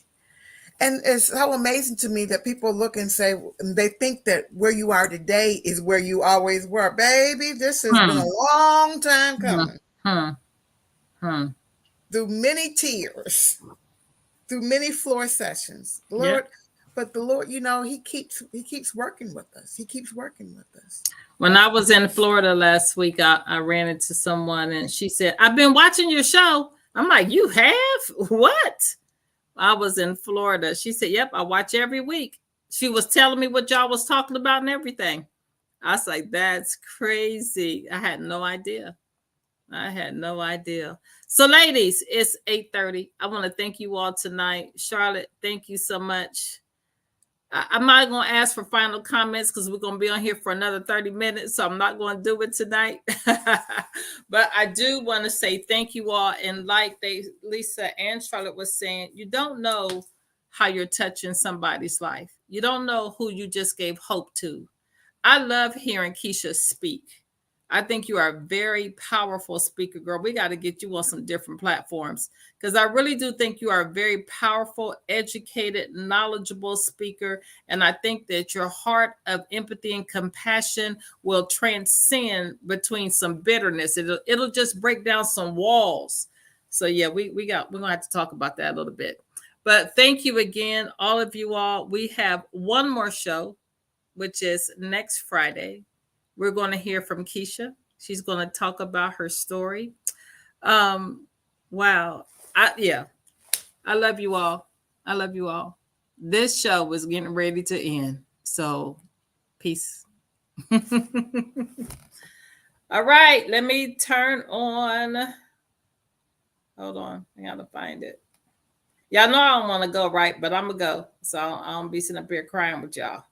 And it's so amazing to me that people look and say, they think that where you are today is where you always were. Baby, this has been a long time coming. Through many tears, through many floor sessions. Lord, but the Lord, you know, he keeps working with us. He keeps working with us. When I was in Florida last week, I ran into someone and she said, I've been watching your show. I'm like, you have? What? I was in Florida. She said, yep, I watch every week. She was telling me what y'all was talking about and everything. I was like, that's crazy. I had no idea. So ladies, it's 8:30. I want to thank you all tonight. Charlotte, thank you so much. I'm not going to ask for final comments because we're going to be on here for another 30 minutes. So I'm not going to do it tonight. But I do want to say thank you all. And like Lisa and Charlotte was saying, you don't know how you're touching somebody's life. You don't know who you just gave hope to. I love hearing Keisha speak. I think you are a very powerful speaker, girl. We got to get you on some different platforms because I really do think you are a very powerful, educated, knowledgeable speaker. And I think that your heart of empathy and compassion will transcend between some bitterness. It'll just break down some walls. So yeah, we're going to have to talk about that a little bit. But thank you again, all of you all. We have one more show, which is next Friday. We're going to hear from Keisha. She's going to talk about her story. Wow. I love you all. I love you all. This show is getting ready to end. So peace. All right. Let me turn on. Hold on. I got to find it. Y'all know I don't want to go, right? But I'm going to go. So I don't be sitting up here crying with y'all.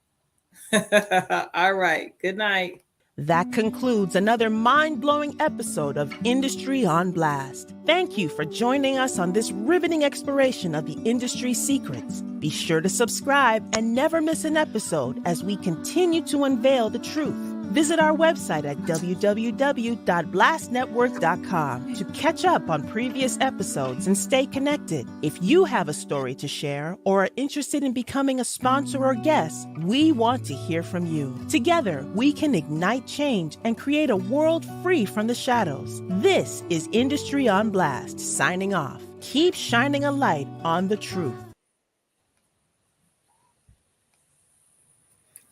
All right. Good night. That concludes another mind-blowing episode of Industry on Blast. Thank you for joining us on this riveting exploration of the industry secrets. Be sure to subscribe and never miss an episode as we continue to unveil the truth. Visit our website at www.blastnetwork.com to catch up on previous episodes and stay connected. If you have a story to share or are interested in becoming a sponsor or guest, we want to hear from you. Together, we can ignite change and create a world free from the shadows. This is Industry on Blast, signing off. Keep shining a light on the truth.